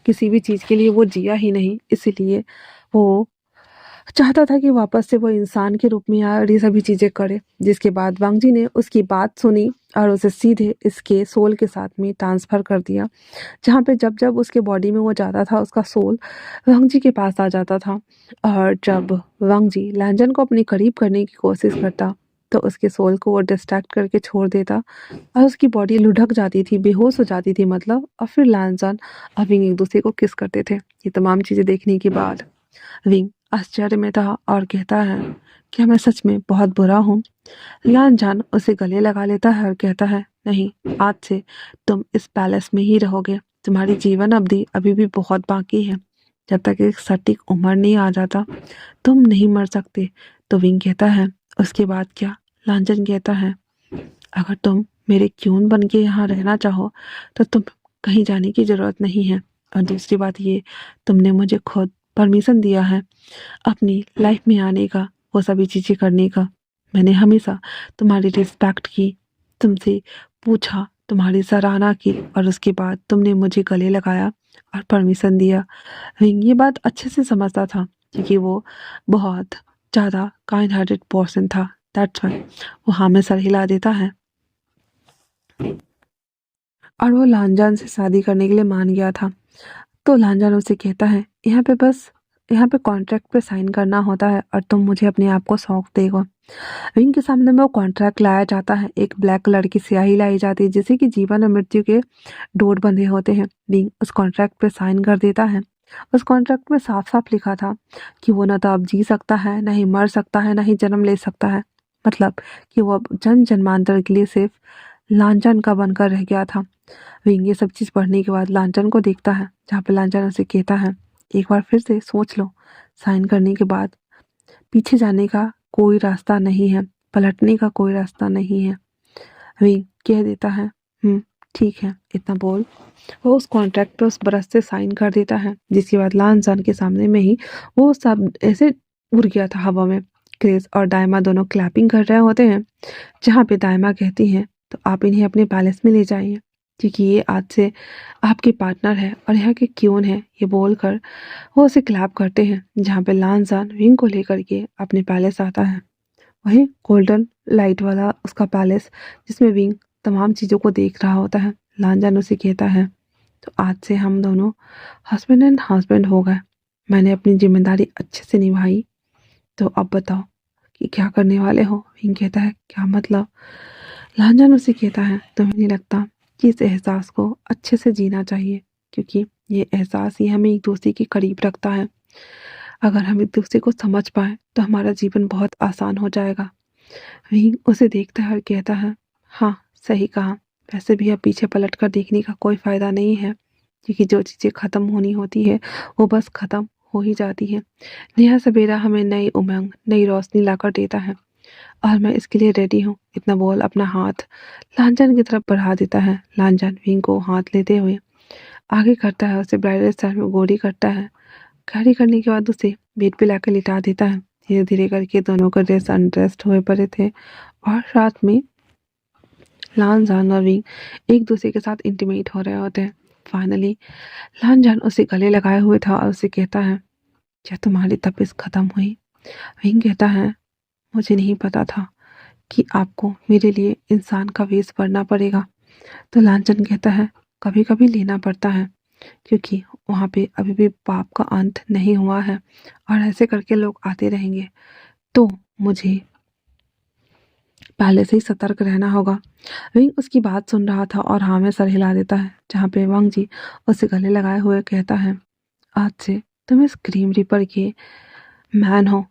किसी भी चीज़ के लिए वो जिया ही नहीं, इसीलिए वो चाहता था कि वापस से वो इंसान के रूप में आए और ये सभी चीज़ें करे। जिसके बाद वांग जी ने उसकी बात सुनी और उसे सीधे इसके सोल के साथ में ट्रांसफ़र कर दिया, जहाँ पे जब जब उसके बॉडी में वो जाता था उसका सोल वांग जी के पास आ जाता था। और जब वांग जी लांजन को अपने करीब करने की कोशिश करता तो उसके सोल को वो डिस्ट्रैक्ट करके छोड़ देता और उसकी बॉडी लुढ़क जाती थी, बेहोश हो जाती थी मतलब, और फिर लांजन और विंग एक दूसरे को किस करते थे। ये तमाम चीज़ें देखने के बाद विंग आश्चर्य में था और कहता है, क्या मैं सच में बहुत बुरा हूँ? लांजान उसे गले लगा लेता है और कहता है, नहीं, आज से तुम इस पैलेस में ही रहोगे, तुम्हारी जीवन अवधि अभी भी बहुत बाकी है, जब तक एक सटीक उम्र नहीं आ जाता तुम नहीं मर सकते। तो विंग कहता है, उसके बाद क्या? लांजन कहता है, अगर तुम मेरे क्यून बन के यहाँ रहना चाहो तो तुम कहीं जाने की ज़रूरत नहीं है, और दूसरी बात ये, तुमने मुझे खुद परमिशन दिया है अपनी लाइफ में आने का, वो सभी चीज़ें करने का। मैंने हमेशा तुम्हारी रिस्पेक्ट की, तुमसे पूछा, तुम्हारी सराहना की, और उसके बाद तुमने मुझे गले लगाया और परमिशन दिया। विंग ये बात अच्छे से समझता था, क्योंकि वो बहुत ज़्यादा काइंड हार्टेड पर्सन था। दैट्स व्हाई वो हाँ में सर हिला देता है और वो लांजान से शादी करने के लिए मान गया था। तो लांजान उसे कहता है, यहाँ पे कॉन्ट्रैक्ट पे साइन करना होता है और तुम मुझे अपने आप को सौंप देगा। विंग के सामने में वो कॉन्ट्रैक्ट लाया जाता है, एक ब्लैक कलर की स्याही लाई जाती है जिससे कि जीवन और मृत्यु के डोर बंधे होते हैं। विंग उस कॉन्ट्रैक्ट पे साइन कर देता है। उस कॉन्ट्रैक्ट में साफ साफ लिखा था कि वो ना तो अब जी सकता है, ना ही मर सकता है, ना ही जन्म ले सकता है, मतलब कि वो अब जन्म जन्मांतर के लिए सिर्फ लांछन का बनकर रह गया था। विंग ये सब चीज़ पढ़ने के बाद लांछन को देखता है, जहाँ पे लांछन उसे कहता है, एक बार फिर से सोच लो, साइन करने के बाद पीछे जाने का कोई रास्ता नहीं है, पलटने का कोई रास्ता नहीं है। विंग कह देता है, ठीक है। इतना बोल वो उस कॉन्ट्रैक्ट पे उस ब्रश से साइन कर देता है, जिसके बाद लांछन के सामने में ही वो सब ऐसे उड़ गया था हवा में। क्रिस और डायमा दोनों क्लैपिंग कर रहे होते हैं, जहाँ पे डायमा कहती हैं, तो आप इन्हें अपने पैलेस में ले जाइए, क्योंकि ये आज से आपके पार्टनर है और यहाँ के क्यून है। ये बोलकर वो उसे क्लैप करते हैं, जहाँ पे लांजान विंग को लेकर के अपने पैलेस आता है। वहीं गोल्डन लाइट वाला उसका पैलेस जिसमें विंग तमाम चीज़ों को देख रहा होता है। लांजान उसे कहता है, तो आज से हम दोनों हस्बैंड एंड हस्बैंड हो गए। मैंने अपनी जिम्मेदारी अच्छे से निभाई, तो अब बताओ कि क्या करने वाले हो। विंग कहता है, क्या मतलब। लांजान उसे कहता है, तुम्हें नहीं लगता कि इस एहसास को अच्छे से जीना चाहिए, क्योंकि ये एहसास ही हमें एक दूसरे के करीब रखता है। अगर हम एक दूसरे को समझ पाए तो हमारा जीवन बहुत आसान हो जाएगा। विंग उसे देखता है और कहता है, हाँ सही कहा। वैसे भी अब पीछे पलट कर देखने का कोई फायदा नहीं है, क्योंकि जो चीज़ें ख़त्म होनी होती है वो बस ख़त्म हो ही जाती है। नया सवेरा हमें नई उमंग नई रोशनी लाकर देता है, और मैं इसके लिए रेडी हूँ। इतना बोल अपना हाथ लांछन की तरफ बढ़ा देता है। लांछन विंग को हाथ लेते हुए आगे करता है, उसे ब्राइडल स्टाइल में गोरी करता है। गाड़ी करने के बाद उसे बेड पे लाकर लिटा देता है। धीरे धीरे करके दोनों का ड्रेस अनड्रेस्ड हुए पड़े थे, और रात में लांजान और विंग एक दूसरे के साथ इंटीमेट हो रहे होते हैं। फाइनली लांजान उसे गले लगाए हुए था और उसे कहता है, क्या तुम्हारी तपिश खत्म हुई। विंग कहता है, मुझे नहीं पता था कि आपको मेरे लिए इंसान का वेश भरना पड़ेगा। तो लांछन कहता है, कभी कभी लेना पड़ता है, क्योंकि वहाँ पे अभी भी पाप का अंत नहीं हुआ है, और ऐसे करके लोग आते रहेंगे, तो मुझे पहले से ही सतर्क रहना होगा। विंग उसकी बात सुन रहा था और हाँ में सर हिला देता है, जहाँ पे वांग जी उसे गले लगाए हुए कहता है, आज से तुम इस ग्रीम रिपर के मैन हो।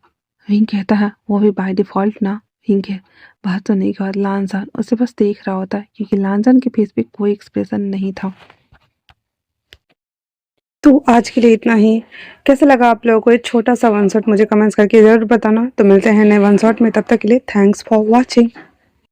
विंग कहता है, वो भी बाय डिफॉल्ट ना। विंग है बात सुनने के बाद लांजान उसे बस देख रहा होता है, क्योंकि लांजान के फेस पे कोई एक्सप्रेशन नहीं था। तो आज के लिए इतना ही। कैसा लगा आप लोगों को ये छोटा सा वन शॉट, मुझे कमेंट्स करके ज़रूर बताना। तो मिलते हैं नए वन शॉट में, तब तक के लिए थैंक्स फॉर वॉचिंग।